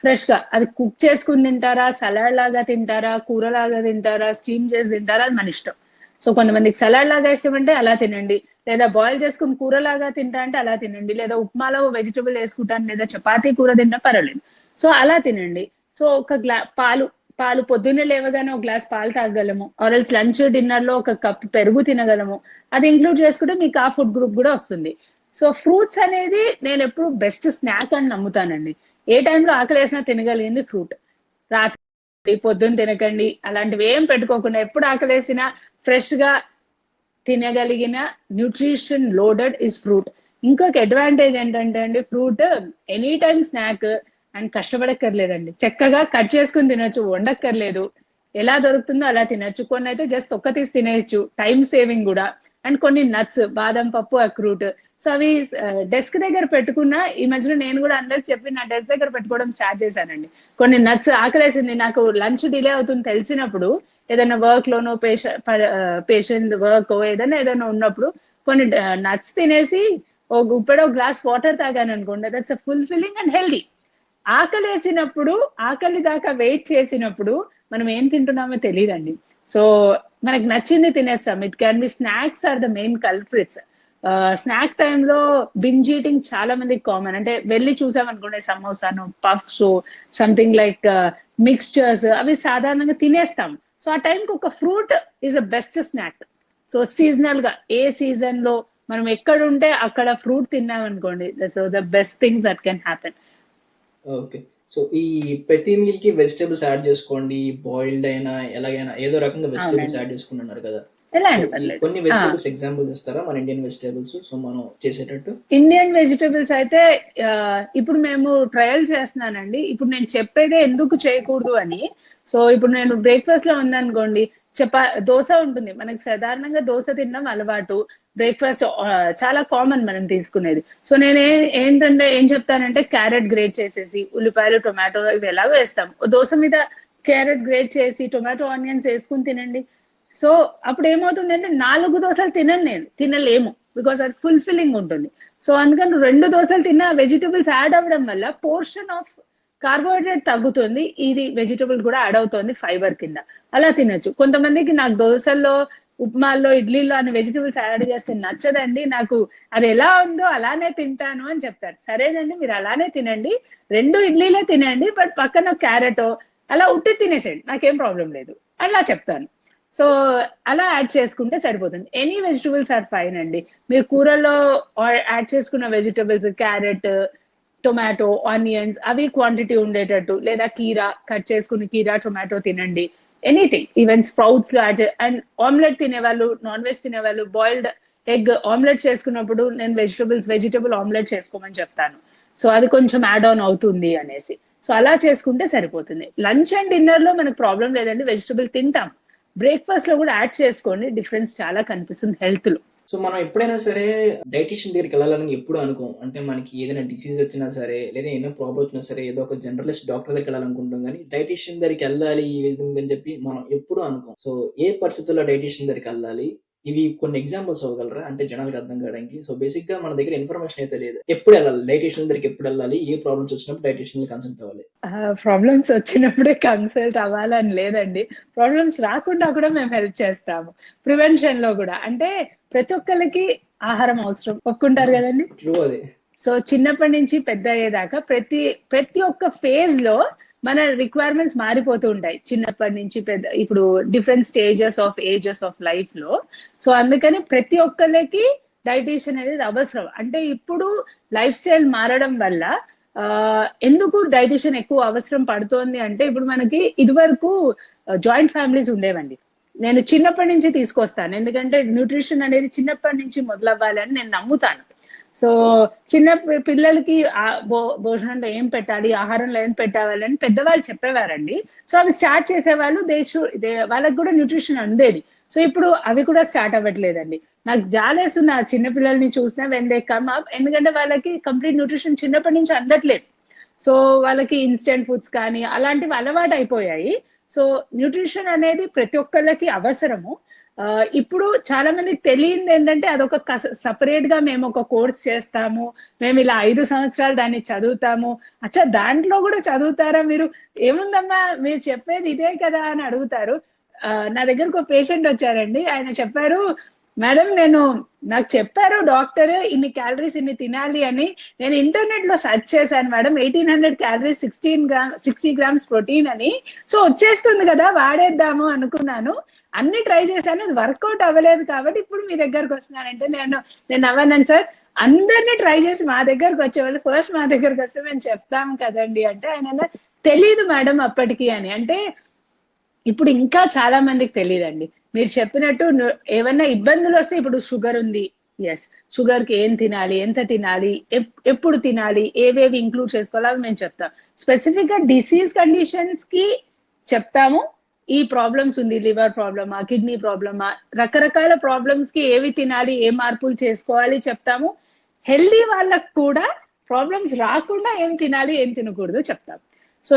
ఫ్రెష్ గా అది కుక్ చేసుకుని తింటారా, సలాడ్ లాగా తింటారా, కూర లాగా తింటారా, స్టీమ్ చేసి తింటారా, అది మన ఇష్టం. సో కొంతమందికి సలాడ్ లాగా ఇష్టం అంటే అలా తినండి, లేదా బాయిల్ చేసుకుని కూర లాగా తింటా అంటే అలా తినండి, లేదా ఉప్మాలో వెజిటబుల్ వేసుకుంటాను, లేదా చపాతీ కూర తింటా పర్వాలేదు. సో అలా తినండి. సో ఒక పాలు పొద్దున్నే లేవగానే ఒక గ్లాస్ పాలు తాగగలము, ఆర్ఎల్స్ లంచ్, డిన్నర్ లో ఒక కప్ పెరుగు తినగలము. అది ఇంక్లూడ్ చేసుకుంటే మీకు ఆ ఫుడ్ గ్రూప్ కూడా వస్తుంది. సో ఫ్రూట్స్ అనేది నేను ఎప్పుడు బెస్ట్ స్నాక్ అని నమ్ముతానండి. ఏ టైంలో ఆకలి వేసినా తినగలిగింది ఫ్రూట్. రాత్రి, పొద్దున్న తినకండి, అలాంటివి ఏం పెట్టుకోకుండా ఎప్పుడు ఆకలి వేసినా ఫ్రెష్ గా తినగలిగిన న్యూట్రిషన్ లోడెడ్ ఇస్ ఫ్రూట్. ఇంకొక అడ్వాంటేజ్ ఏంటంటే అండి, fruit any time snack and కష్టపడక్కర్లేదండి, చక్కగా కట్ చేసుకుని తినొచ్చు, వండక్కర్లేదు, ఎలా దొరుకుతుందో అలా తినొచ్చు. కొన్ని అయితే జస్ట్ ఒక్క తీసి తినేయచ్చు, టైం సేవింగ్ కూడా. అండ్ కొన్ని నట్స్, బాదం పప్పు, అక్రూట్, సో అవి డెస్క్ దగ్గర పెట్టుకున్నా. ఈ మధ్యలో నేను కూడా అందరికి చెప్పి నా డెస్క్ దగ్గర పెట్టుకోవడం స్టార్ట్ చేశానండి. కొన్ని నట్స్ ఆకలేసింది, నాకు లంచ్ డిలే అవుతుంది తెలిసినప్పుడు, ఏదైనా వర్క్ లోనో పేషెంట్ వర్క్ ఏదైనా ఉన్నప్పుడు కొన్ని నట్స్ తినేసి ఒక గుప్పెడు గ్లాస్ వాటర్ తాగాను అనుకోండి, that's a fulfilling and healthy. ఆకలేసినప్పుడు, ఆకలి దాకా వెయిట్ చేసినప్పుడు మనం ఏం తింటున్నామో తెలియదండి. సో మనకు నచ్చింది తినేస్తాం. It can be snacks or the main culprits. Snack టైంలో బింజ్ ఈటింగ్ చాలా మందికి కామన్. అంటే వెళ్ళి చూసామనుకోండి, సమోసాను, పఫ్స్, సంథింగ్ లైక్ మిక్స్చర్స్, అవి సాధారణంగా తినేస్తాం. సో ఆ టైంకి ఒక fruit is a best snack. So seasonal గా ఏ సీజన్ లో మనం ఎక్కడ ఉంటే అక్కడ ఫ్రూట్ తిన్నాం అనుకోండి, so the best things that can happen. Okay, so ఈ ప్రతి మీల్ కి వెజిటేబుల్స్ యాడ్ చేసుకోండి, బాయిల్డ్ అయినా ఎలాగైనా ఏదో రకంగా వెజిటేబుల్స్ యాడ్ చేసుకుంటున్నారు కదా. ఎలా సో అని ఈ పర్లేదు. కొన్ని వెజిటేబుల్స్ ఎగ్జాంపుల్స్ ఇస్తారా, మన ఇండియన్ వెజిటేబుల్స్, సో మనం చేసేటట్టు? ఇండియన్ వెజిటబుల్స్ అయితే ఇప్పుడు మేము ట్రయల్ చేస్తున్నానండి. ఇప్పుడు నేను చెప్పేదే ఎందుకు చేయకూడదు అని. సో ఇప్పుడు నేను బ్రేక్ఫాస్ట్ లో ఉందనుకోండి, దోశ ఉంటుంది, మనకి సాధారణంగా దోశ తినడం అలవాటు, బ్రేక్ఫాస్ట్ చాలా కామన్ మనం తీసుకునేది. సో నేను ఏంటంటే ఏం చెప్తానంటే, క్యారెట్ గ్రేట్ చేసేసి, ఉల్లిపాయలు, టొమాటో ఇవి ఎలాగో వేస్తాం, దోశ మీద క్యారెట్ గ్రేట్ చేసి టొమాటో ఆనియన్స్ వేసుకుని తినండి. సో అప్పుడు ఏమవుతుందంటే 4 దోశలు తినలేము, బికాస్ అది ఫుల్ఫిల్లింగ్ ఉంటుంది. సో అందుకని 2 దోశలు తిన్న వెజిటబుల్స్ యాడ్ అవ్వడం వల్ల పోర్షన్ ఆఫ్ కార్బోహైడ్రేట్ తగ్గుతుంది, ఇది వెజిటబుల్ కూడా యాడ్ అవుతుంది ఫైబర్ కింద. అలా తినొచ్చు. కొంతమందికి నాకు దోశల్లో, ఉప్మాల్లో, ఇడ్లీలో అని వెజిటబుల్స్ యాడ్ చేస్తే నచ్చదండి, నాకు అది ఎలా ఉందో అలానే తింటాను అని చెప్తారు. సరేనండి, మీరు అలానే తినండి, 2 ఇడ్లీలే తినండి, బట్ పక్కన క్యారెట్ అలా ఉట్టి తినేసేయండి, నాకేం ప్రాబ్లం లేదు, అలా చెప్తాను. సో అలా యాడ్ చేసుకుంటే సరిపోతుంది. ఎనీ వెజిటబుల్స్ ఆర్ ఫైన్ అండి. మీరు కూరల్లో యాడ్ చేసుకున్న వెజిటబుల్స్, క్యారెట్, టొమాటో, ఆనియన్స్ అవి క్వాంటిటీ ఉండేటట్టు, లేదా కీరా కట్ చేసుకుని కీరా టొమాటో తినండి. ఎనీథింగ్, ఈవెన్ స్ప్రౌట్స్ లో యాడ్ అండ్ ఆమ్లెట్ తినేవాళ్ళు, నాన్ వెజ్ తినేవాళ్ళు బాయిల్డ్ ఎగ్ ఆమ్లెట్ చేసుకున్నప్పుడు నేను వెజిటబుల్ ఆమ్లెట్ చేసుకోమని చెప్తాను. సో అది కొంచెం యాడ్ ఆన్ అవుతుంది అనేసి. సో అలా చేసుకుంటే సరిపోతుంది. లంచ్ అండ్ డిన్నర్ లో మనకు ప్రాబ్లం లేదండి, వెజిటబుల్ తింటాం. బ్రేక్ఫాస్ట్ లో కూడా యాడ్ చేసుకోండి, డిఫరెన్స్ చాలా కనిపిస్తుంది హెల్త్ లో. సో మనం ఎప్పుడైనా సరే డైటీషియన్ దగ్గరికి వెళ్ళాలని ఎప్పుడు అనుకోం. అంటే మనకి ఏదైనా డిసీజ్ వచ్చినా సరే, లేదా ఏదైనా ప్రాబ్లం వచ్చినా సరే, ఏదో ఒక జనరలిస్ట్ డాక్టర్ దగ్గరికి వెళ్ళాలనుకుంటాం. కానీ డైటీషియన్ దగ్గరికి వెళ్ళాలి ఈ విధంగా అని చెప్పి మనం ఎప్పుడు అనుకోం. సో ఏ పరిస్థితుల్లో డైటీషియన్ దగ్గరికి వెళ్ళాలి, ఇవి కొన్ని ఎగ్జాంపుల్స్ అవ్వగలరా, అంటే జనాలకు అర్థం కావడానికి? సో బేసిక్ గా మన దగ్గర ఇన్ఫర్మేషన్ అయితే లేదు. ఎప్పుడు వెళ్ళాలి డైటీషియన్ దగ్గరికి, ఎప్పుడు వెళ్ళాలి, ఏ ప్రాబ్లమ్స్ వచ్చినప్పుడు డైటీషియన్ కన్సల్ట్ అవ్వాలి? ప్రాబ్లమ్స్ వచ్చినప్పుడే కన్సల్ట్ అవ్వాలని లేదండి, ప్రాబ్లమ్స్ రాకుండా కూడా మేము హెల్ప్ చేస్తాము. ప్రివెన్షన్ లో కూడా, అంటే ప్రతి ఒక్కరికి ఆహారం అవసరం, ఒప్పుకుంటారు కదండి. సో చిన్నప్పటి నుంచి పెద్ద అయ్యేదాకా ప్రతి ఒక్క ఫేజ్ లో మన రిక్వైర్మెంట్స్ మారిపోతూ ఉంటాయి. చిన్నప్పటి నుంచి పెద్ద, ఇప్పుడు డిఫరెంట్ ఏజెస్ ఆఫ్ లైఫ్ లో. సో అందుకని ప్రతి ఒక్కరికి డైటీషియన్ అనేది అవసరం. అంటే ఇప్పుడు లైఫ్ స్టైల్ మారడం వల్ల ఎందుకు డైటీషియన్ ఎక్కువ అవసరం పడుతోంది అంటే, ఇప్పుడు మనకి ఇదివరకు జాయింట్ ఫ్యామిలీస్ ఉండేవండి. నేను చిన్నప్పటి నుంచి తీసుకొస్తాను, ఎందుకంటే న్యూట్రిషన్ అనేది చిన్నప్పటి నుంచి మొదలవ్వాలని నేను నమ్ముతాను. సో చిన్న పిల్లలకి భోజనంలో ఏం పెట్టాలి, ఆహారంలో ఏం పెట్టాలని పెద్దవాళ్ళు చెప్పేవారండి. సో అవి స్టార్ట్ చేసేవాళ్ళు, వాళ్ళకి కూడా న్యూట్రిషన్ అందేది. సో ఇప్పుడు అవి కూడా స్టార్ట్ అవ్వట్లేదండి. నాకు జాలేస్తున్న చిన్న పిల్లల్ని చూసినా వెన్ దే కమ్ అప్, ఎందుకంటే వాళ్ళకి కంప్లీట్ న్యూట్రిషన్ చిన్నప్పటి నుంచి అందట్లేదు. సో వాళ్ళకి ఇన్స్టెంట్ ఫుడ్స్ కానీ అలాంటివి అలవాటు అయిపోయాయి. సో న్యూట్రిషన్ అనేది ప్రతి ఒక్కళ్ళకి అవసరము. ఇప్పుడు చాలా మందికి తెలియంది ఏంటంటే, అదొక సపరేట్ గా మేము ఒక కోర్స్ చేస్తాము, మేము ఇలా 5 సంవత్సరాలు దాన్ని చదువుతాము. అచ్చా, దాంట్లో కూడా చదువుతారా మీరు? ఏముందమ్మా మీరు చెప్పేది ఇదే కదా అని అడుగుతారు. నా దగ్గరకు ఒక పేషెంట్ వచ్చారండి. ఆయన చెప్పారు, మేడం నాకు చెప్పారు డాక్టర్ ఇన్ని క్యాలరీస్ ఇన్ని తినాలి అని, నేను ఇంటర్నెట్ లో సెర్చ్ చేశాను మేడం, 1800 క్యాలరీస్ 60 గ్రామ్స్ ప్రోటీన్ అని. సో వచ్చేస్తుంది కదా, వాడేద్దాము అనుకున్నాను, అన్ని ట్రై చేశాను, అది వర్కౌట్ అవ్వలేదు, కాబట్టి ఇప్పుడు మీ దగ్గరకు వస్తున్నానంటే నేను అవ్వను సార్, అందరినీ ట్రై చేసి మా దగ్గరకు వచ్చేవాళ్ళు ఫస్ట్ మా దగ్గరకు వస్తే మేము చెప్తాం కదండి అంటే, ఆయన తెలీదు మేడం అప్పటికి అని. అంటే ఇప్పుడు ఇంకా చాలా మందికి తెలియదండి. మీరు చెప్పినట్టు ఏమన్నా ఇబ్బందులు వస్తే, ఇప్పుడు షుగర్ ఉంది, ఎస్, షుగర్ కి ఏం తినాలి, ఎంత తినాలి, ఎప్పుడు తినాలి, ఏవేవి ఇంక్లూడ్ చేసుకోవాలి అవి మేము చెప్తాం. స్పెసిఫిక్ గా డిసీజ్ కండిషన్స్ కి చెప్తాము. ఈ ప్రాబ్లమ్స్ ఉంది, లివర్ ప్రాబ్లమా, కిడ్నీ ప్రాబ్లమా, రకరకాల ప్రాబ్లమ్స్ కి ఏవి తినాలి, ఏ మార్పులు చేసుకోవాలి చెప్తాము. హెల్దీ వాళ్ళకు కూడా ప్రాబ్లమ్స్ రాకుండా ఏం తినాలి, ఏం తినకూడదు చెప్తాము. సో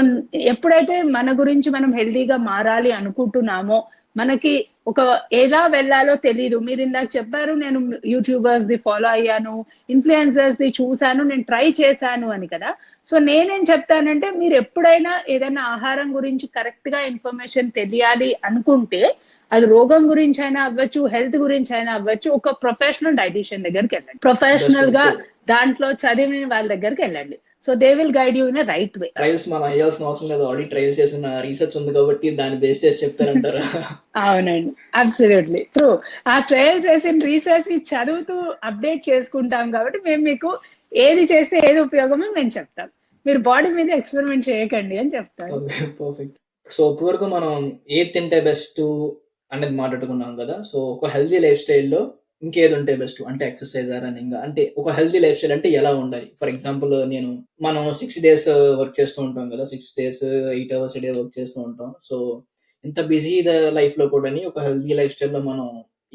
ఎప్పుడైతే మన గురించి మనం హెల్దీగా మారాలి అనుకుంటున్నామో, మనకి ఎలా వెళ్ళాలో తెలీదు. మీరు ఇందాక చెప్పారు, నేను యూట్యూబర్స్ ది ఫాలో అయ్యాను, ఇన్ఫ్లుయెన్సర్స్ ది చూశాను, నేను ట్రై చేశాను అని కదా. సో నేనేం చెప్తానంటే, మీరు ఎప్పుడైనా ఏదైనా ఆహారం గురించి కరెక్ట్ గా ఇన్ఫర్మేషన్ తెలియాలి అనుకుంటే, అది రోగం గురించి అయినా అవ్వచ్చు, హెల్త్ గురించి అయినా అవ్వచ్చు, ఒక ప్రొఫెషనల్ డైటీషియన్ దగ్గరికి వెళ్ళండి. ప్రొఫెషనల్ గా దాంట్లో చదివిన వాళ్ళ దగ్గరికి వెళ్ళండి. So they will guide you in a right way. Trials మనం అయ్యాల్సిన అవసరం లేదు, ఆల్రెడీ ట్రయల్స్ చేసిన రీసెర్చ్ ఉంది కాబట్టి దాన్ని బేస్ చేసి చెప్తారంటారా? అవునండి, అబ్సల్యూట్లీ ట్రూ. ఆ ట్రయల్స్ చేసిన రీసెర్చ్ చదువుతూ అప్డేట్ చేసుకుంటాం కాబట్టి మేము మీకు ఏది చేస్తే ఏది ఉపయోగమో మేము చెప్తాం. మీరు బాడీ మీద ఎక్స్పెరిమెంట్ చేయకండి అని చెప్తారు. పర్ఫెక్ట్. సో ఇప్పటి వరకు మనం ఏది తింటే బెస్ట్ అనేది మాట్లాడుకున్నాం కదా. సో ఒక హెల్తీ లైఫ్ స్టైల్లో ఇంకేది ఉంటే బెస్ట్, అంటే ఎక్సర్సైజ్, రన్నింగ్, అంటే ఒక హెల్తీ లైఫ్ స్టైల్ అంటే ఎలా ఉండాలి? ఫర్ ఎగ్జాంపుల్ మనం 6 days వర్క్ చేస్తూ ఉంటాం కదా, 6 days 8 hours a day work చేస్తూ ఉంటాం. సో ఇంత బిజీ లైఫ్ లో కూడా ఒక హెల్తీ లైఫ్ స్టైల్ లో మనం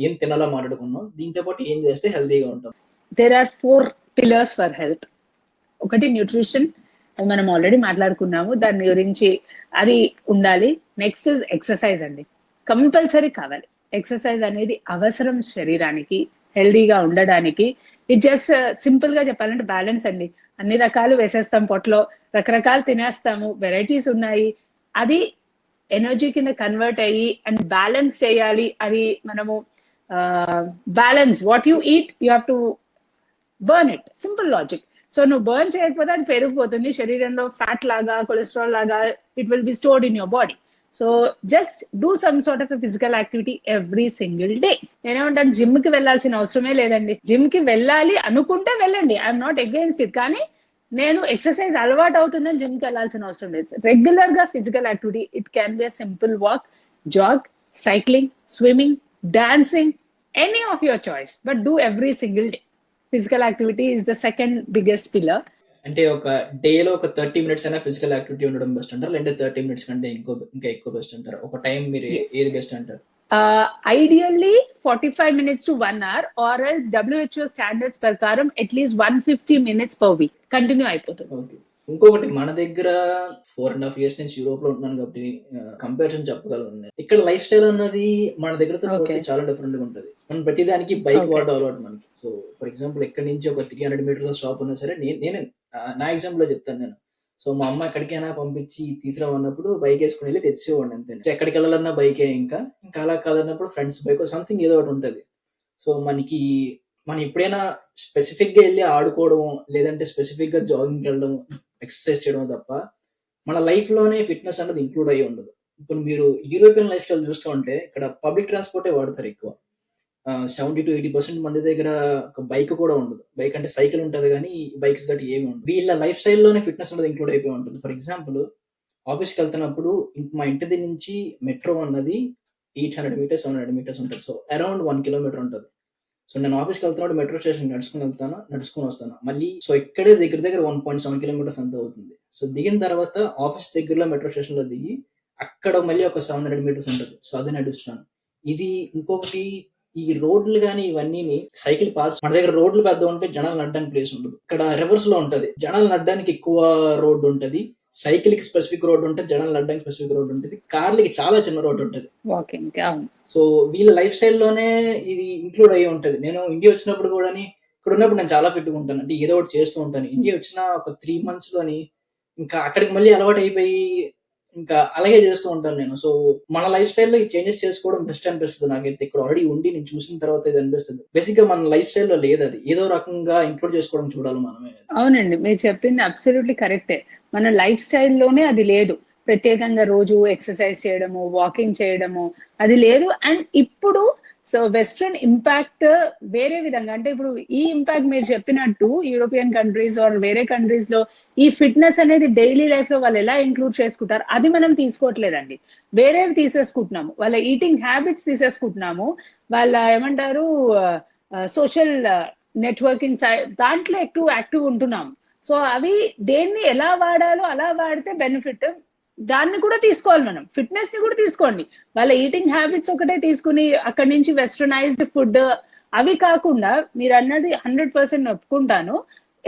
ఏం తినాలో మాట్లాడుకున్నాం, దీంతో పాటు ఏం చేస్తే హెల్తీగా ఉంటాం? There are 4 pillars for health. ఒకటి న్యూట్రిషన్, మనం ఆల్రెడీ మాట్లాడుకున్నాము, దాని గురించి అది ఉండాలి. నెక్స్ట్ ఇస్ ఎక్సర్సైజ్ అండి, కంపల్సరీ కావాలి. ఎక్సర్సైజ్ అనేది అవసరం శరీరానికి, హెల్దీగా ఉండడానికి. ఇట్ జస్ట్ సింపుల్ గా చెప్పాలంటే బ్యాలెన్స్ అండి. అన్ని రకాలు వేసేస్తాం పొట్టలో, రకరకాలు తినేస్తాము, వెరైటీస్ ఉన్నాయి, అది ఎనర్జీ కింద కన్వర్ట్ అయ్యి అండ్ బ్యాలెన్స్ చేయాలి. అది మనము balance, what you eat you have to burn it, simple logic. So నువ్వు బర్న్ చేయకపోతే అది పెరిగిపోతుంది శరీరంలో, ఫ్యాట్ లాగా, కొలెస్ట్రాల్ లాగా, it will be stored in your body. So just do some sort of physical activity every single day. నేనేమంటాను, gym కి వెళ్ళాల్సిన అవసరమే లేదండి. జిమ్ కి వెళ్ళాలి అనుకుంటే వెళ్ళండి, ఐఎమ్ నాట్ అగెయిన్స్ట్ ఇట్. కానీ నేను ఎక్సర్సైజ్ అలవాటు అవుతుందని జిమ్ కి వెళ్ళాల్సిన అవసరం లేదు. రెగ్యులర్ గా physical activity, it can be a simple walk, jog, cycling, swimming, dancing, any of your choice, but do every single day. Physical activity is the second biggest pillar. అంటే ఒక డేలో ఒక 30 minutes అయినా ఫిజికల్ యాక్టివిటీ ఉండడం best అంటారు, లేదంటే 30 minutes కంటే ఇంకా ఎక్కువ బెస్ట్ అంటారు? ఒక టైం మీరు ఏది బెస్ట్ అంటారు? Ideally 45 minutes to 1 hour, or else WHO standards ప్రకారం at least 150 minutes per week continue అయిపోతుంది. ఓకే. ఇంకొకటి, మన దగ్గర 4.5 years నుంచి యూరోప్ లో ఉంటున్నాను కాబట్టి కంపారిజన్ చెప్పగలను. ఇక్కడ లైఫ్ స్టైల్ అన్నది మన దగ్గరతో పోతే చాలా డిఫరెంట్ గా ఉంటుంది. మనం ప్రతిదానికి బైక్ వాడడం అలవాటు మనకి. సో ఫర్ ఎగ్జాంపుల్ ఇక్కడ నుంచి ఒక 300 meters షాప్ ఉన్నా సరే, నేనే నా ఎగ్జాంపుల్ లో చెప్తాను నేను. సో మా అమ్మ ఎక్కడికైనా పంపించి తీసుకురావన్నప్పుడు బైక్ వేసుకుని వెళ్ళి తెచ్చేవాడిని అంతే. ఎక్కడికి వెళ్ళాలన్నా బైకే. ఇంకా అలా కాదన్నప్పుడు ఫ్రెండ్స్ బైక్ సంథింగ్ ఏదో ఒకటి ఉంటుంది. సో మనం ఎప్పుడైనా స్పెసిఫిక్ గా వెళ్ళి ఆడుకోవడం, లేదంటే స్పెసిఫిక్ గా జాగింగ్ వెళ్ళడం, ఎక్సర్సైజ్ చేయడం తప్ప మన లైఫ్ లోనే ఫిట్నెస్ అనేది ఇంక్లూడ్ అయ్యి ఉండదు. ఇప్పుడు మీరు యూరోపియన్ లైఫ్ స్టైల్ చూస్తూ ఉంటే ఇక్కడ పబ్లిక్ ట్రాన్స్పోర్టే వాడతారు ఎక్కువ. 70 to 80% మంది దగ్గర ఒక బైక్ కూడా ఉండదు. బైక్ అంటే సైకిల్ ఉంటుంది కానీ బైక్స్ గట్టి ఏమి ఉండదు. వీళ్ళ లైఫ్ స్టైల్లోనే ఫిట్నెస్ అనేది ఇంక్లూడ్ అయిపోయి ఉంటుంది. ఫర్ ఎగ్జాంపుల్ ఆఫీస్కి వెళ్తున్నప్పుడు మా ఇంటి నుంచి మెట్రో అన్నది 800 meters 700 meters ఉంటుంది. సో అరౌండ్ 1 kilometer ఉంటుంది. సో నేను ఆఫీస్కి వెళ్తున్నప్పుడు మెట్రో స్టేషన్ నడుచుకుని వస్తాను. మళ్ళీ సో ఇక్కడే దగ్గర 1.7 kilometers అంత అవుతుంది. సో దిగిన తర్వాత ఆఫీస్ దగ్గరలో మెట్రో స్టేషన్ లో దిగి అక్కడ మళ్ళీ ఒక 700 meters ఉంటుంది. సో అది నడుస్తాను. ఇది ఇంకొకటి, ఈ రోడ్లు కానీ ఇవన్నీ సైకిల్ పాస్. మన దగ్గర రోడ్లు పెద్ద ఉంటే జనాలు నడడానికి ప్లేస్ ఉండదు. ఇక్కడ రివర్స్ లో ఉంటది, జనాలు నడడానికి ఎక్కువ రోడ్డు ఉంటది. సైకిల్ కి స్పెసిఫిక్ రోడ్ ఉంటుంది, జనాలు నడడానికి స్పెసిఫిక్ రోడ్ ఉంటుంది. కార్లకి చాలా చిన్న రోడ్ ఉంటుంది. సో వీళ్ళ లైఫ్ స్టైల్ లోనే ఇది ఇంక్లూడ్ అయ్యి ఉంటది. నేను ఇండియా వచ్చినప్పుడు కూడా, ఇక్కడ ఉన్నప్పుడు నేను చాలా ఫిట్ గా ఉంటాను, అంటే ఏదో ఒకటి చేస్తూ ఉంటాను. ఇండియా వచ్చిన ఒక 3 months లోని ఇంకా అక్కడికి మళ్ళీ అలవాటు అయిపోయి ఇంకా అలాగే చేస్తూ ఉంటాను నేను. సో మన లైఫ్ స్టైల్లో ఈ చేంజెస్ చేసుకోవడం బెస్ట్ అనిపిస్తుంది నాకైతే. ఇక్కడ ఆల్రెడీ ఉండి నేను చూసిన తర్వాత ఇది అనిపిస్తుంది. బేసిక్ గా మన లైఫ్ స్టైల్లో లేదు, అది ఏదో రకంగా ఇంక్లూడ్ చేసుకోవడం చూడాలి మనమే. అవునండి, మీరు చెప్పింది అబ్సల్యూట్లీ కరెక్టే. మన లైఫ్ స్టైల్లోనే అది లేదు. ప్రత్యేకంగా రోజు ఎక్సర్సైజ్ చేయడము, వాకింగ్ చేయడము అది లేదు. అండ్ ఇప్పుడు సో వెస్ట్రన్ ఇంపాక్ట్ వేరే విధంగా, అంటే ఇప్పుడు ఈ ఇంపాక్ట్ మీరు చెప్పినట్టు యూరోపియన్ కంట్రీస్ ఆర్ వేరే కంట్రీస్ లో ఈ ఫిట్నెస్ అనేది డైలీ లైఫ్ లో వాళ్ళు ఎలా ఇంక్లూడ్ చేసుకుంటారు అది మనం తీసుకోవట్లేదండి. వేరేవి తీసేసుకుంటున్నాము, వాళ్ళ ఈటింగ్ హ్యాబిట్స్ తీసేసుకుంటున్నాము, వాళ్ళ ఏమంటారు సోషల్ నెట్వర్కింగ్ దాంట్లో ఎక్కువ యాక్టివ్ ఉంటున్నాము. సో అవి దేన్ని ఎలా వాడాలో అలా వాడితే బెనిఫిట్. దాన్ని కూడా తీసుకోవాలి మనం, ఫిట్నెస్ ని కూడా తీసుకోండి. వాళ్ళ ఈటింగ్ హ్యాబిట్స్ ఒకటే తీసుకుని అక్కడి నుంచి వెస్టర్నైజ్డ్ ఫుడ్ అవి కాకుండా, మీరు అన్నది 100% ఒప్పుకుంటాను.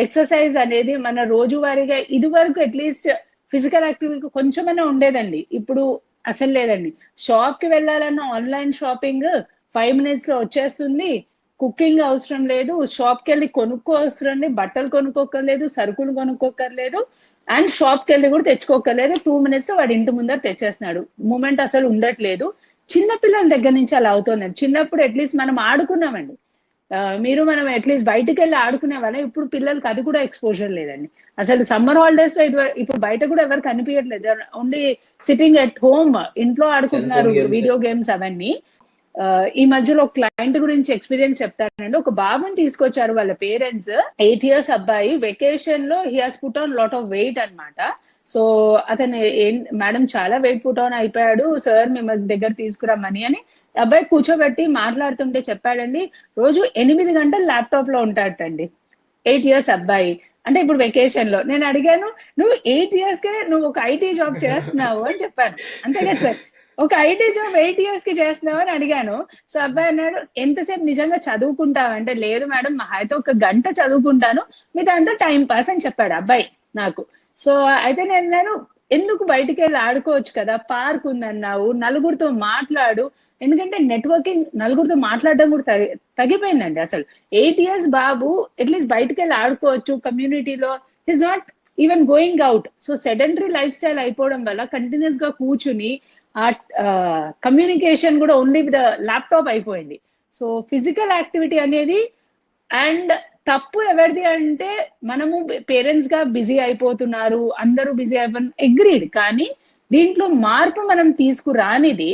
ఎక్సర్సైజ్ అనేది మన రోజువారీగా ఇది వరకు అట్లీస్ట్ ఫిజికల్ యాక్టివిటీ కొంచెమైనా ఉండేదండి. ఇప్పుడు అసలు లేదండి. షాప్ కి వెళ్ళాలన్న ఆన్లైన్ షాపింగ్ 5 minutes లో వచ్చేస్తుంది. కుకింగ్ అవసరం లేదు, షాప్కి వెళ్ళి కొనుక్కోవసరం లేదు, బట్టలు కొనుక్కోకర్లేదు, సరుకులు కొనుక్కోకర్లేదు, అండ్ షాప్కి వెళ్ళి కూడా తెచ్చుకోకర్లేదు. 2 minutes వాడి ఇంటి ముందర తెచ్చేస్తున్నాడు. మూమెంట్ అసలు ఉండట్లేదు. చిన్నపిల్లల దగ్గర నుంచి అలా అవుతుంది. చిన్నప్పుడు అట్లీస్ట్ మనం ఆడుకున్నామండి, మనం అట్లీస్ట్ బయటకు వెళ్ళి ఆడుకునే వాళ్ళం. ఇప్పుడు పిల్లలకి అది కూడా ఎక్స్పోజర్ లేదండి. అసలు సమ్మర్ హాలిడేస్ లో ఇప్పుడు బయట కూడా ఎవరు కనిపించట్లేదు. ఓన్లీ సిట్టింగ్ ఎట్ హోమ్, ఇంట్లో ఆడుకుంటున్నారు వీడియో గేమ్స్ అవన్నీ. ఈ మధ్యలో ఒక క్లయింట్ గురించి ఎక్స్పీరియన్స్ చెప్తానండి. ఒక బాబుని తీసుకొచ్చారు వాళ్ళ పేరెంట్స్, 8 years అబ్బాయి. వెకేషన్ లో he has put on lot of weight అన్నమాట. సో అతను మేడం చాలా వెయిట్ పుట్ ఆన్ అయిపోయాడు సార్, మిమ్మల్ని దగ్గర తీసుకురమ్మని అని అబ్బాయి కూర్చోబెట్టి మాట్లాడుతుంటే చెప్పాడండి, రోజు 8 గంటలు ల్యాప్టాప్ లో ఉంటాడటండి. 8 years అబ్బాయి. అంటే ఇప్పుడు వెకేషన్ లో నేను అడిగాను, నువ్వు 8 years కే నువ్వు ఒక ఐటీ జాబ్ చేస్తున్నావు అని చెప్పాను. అంతే కదా సార్, ఒక ఐటీ జాబ్ 8 years కి చేస్తున్నావు అని అడిగాను. సో అబ్బాయి అన్నాడు, ఎంతసేపు నిజంగా చదువుకుంటావు అంటే, లేదు మేడం మా అయితే 1 గంట చదువుకుంటాను, మీ దాంట్లో టైం పాస్ అని చెప్పాడు అబ్బాయి నాకు. సో అయితే నేను ఎందుకు బయటికి వెళ్ళి ఆడుకోవచ్చు కదా, పార్క్ ఉందన్నావు, నలుగురితో మాట్లాడు. ఎందుకంటే నెట్వర్కింగ్, నలుగురితో మాట్లాడడం కూడా తగ్గిపోయిందండి. అసలు 8 years బాబు అట్లీస్ట్ బయటకు వెళ్ళి ఆడుకోవచ్చు కమ్యూనిటీలో. Is not even going out. So sedentary life style అయిపోవడం వల్ల కంటిన్యూస్ గా కూర్చుని ఆ కమ్యూనికేషన్ కూడా ఓన్లీ విత్ ల్యాప్టాప్ అయిపోయింది. సో ఫిజికల్ యాక్టివిటీ అనేది, అండ్ తప్పు ఎవరిది అంటే, మనము పేరెంట్స్ గా బిజీ అయిపోతున్నారు, అందరూ బిజీ అయిపోతున్నారు, అగ్రీడ్. కానీ దీంట్లో మార్పు మనం తీసుకురానిది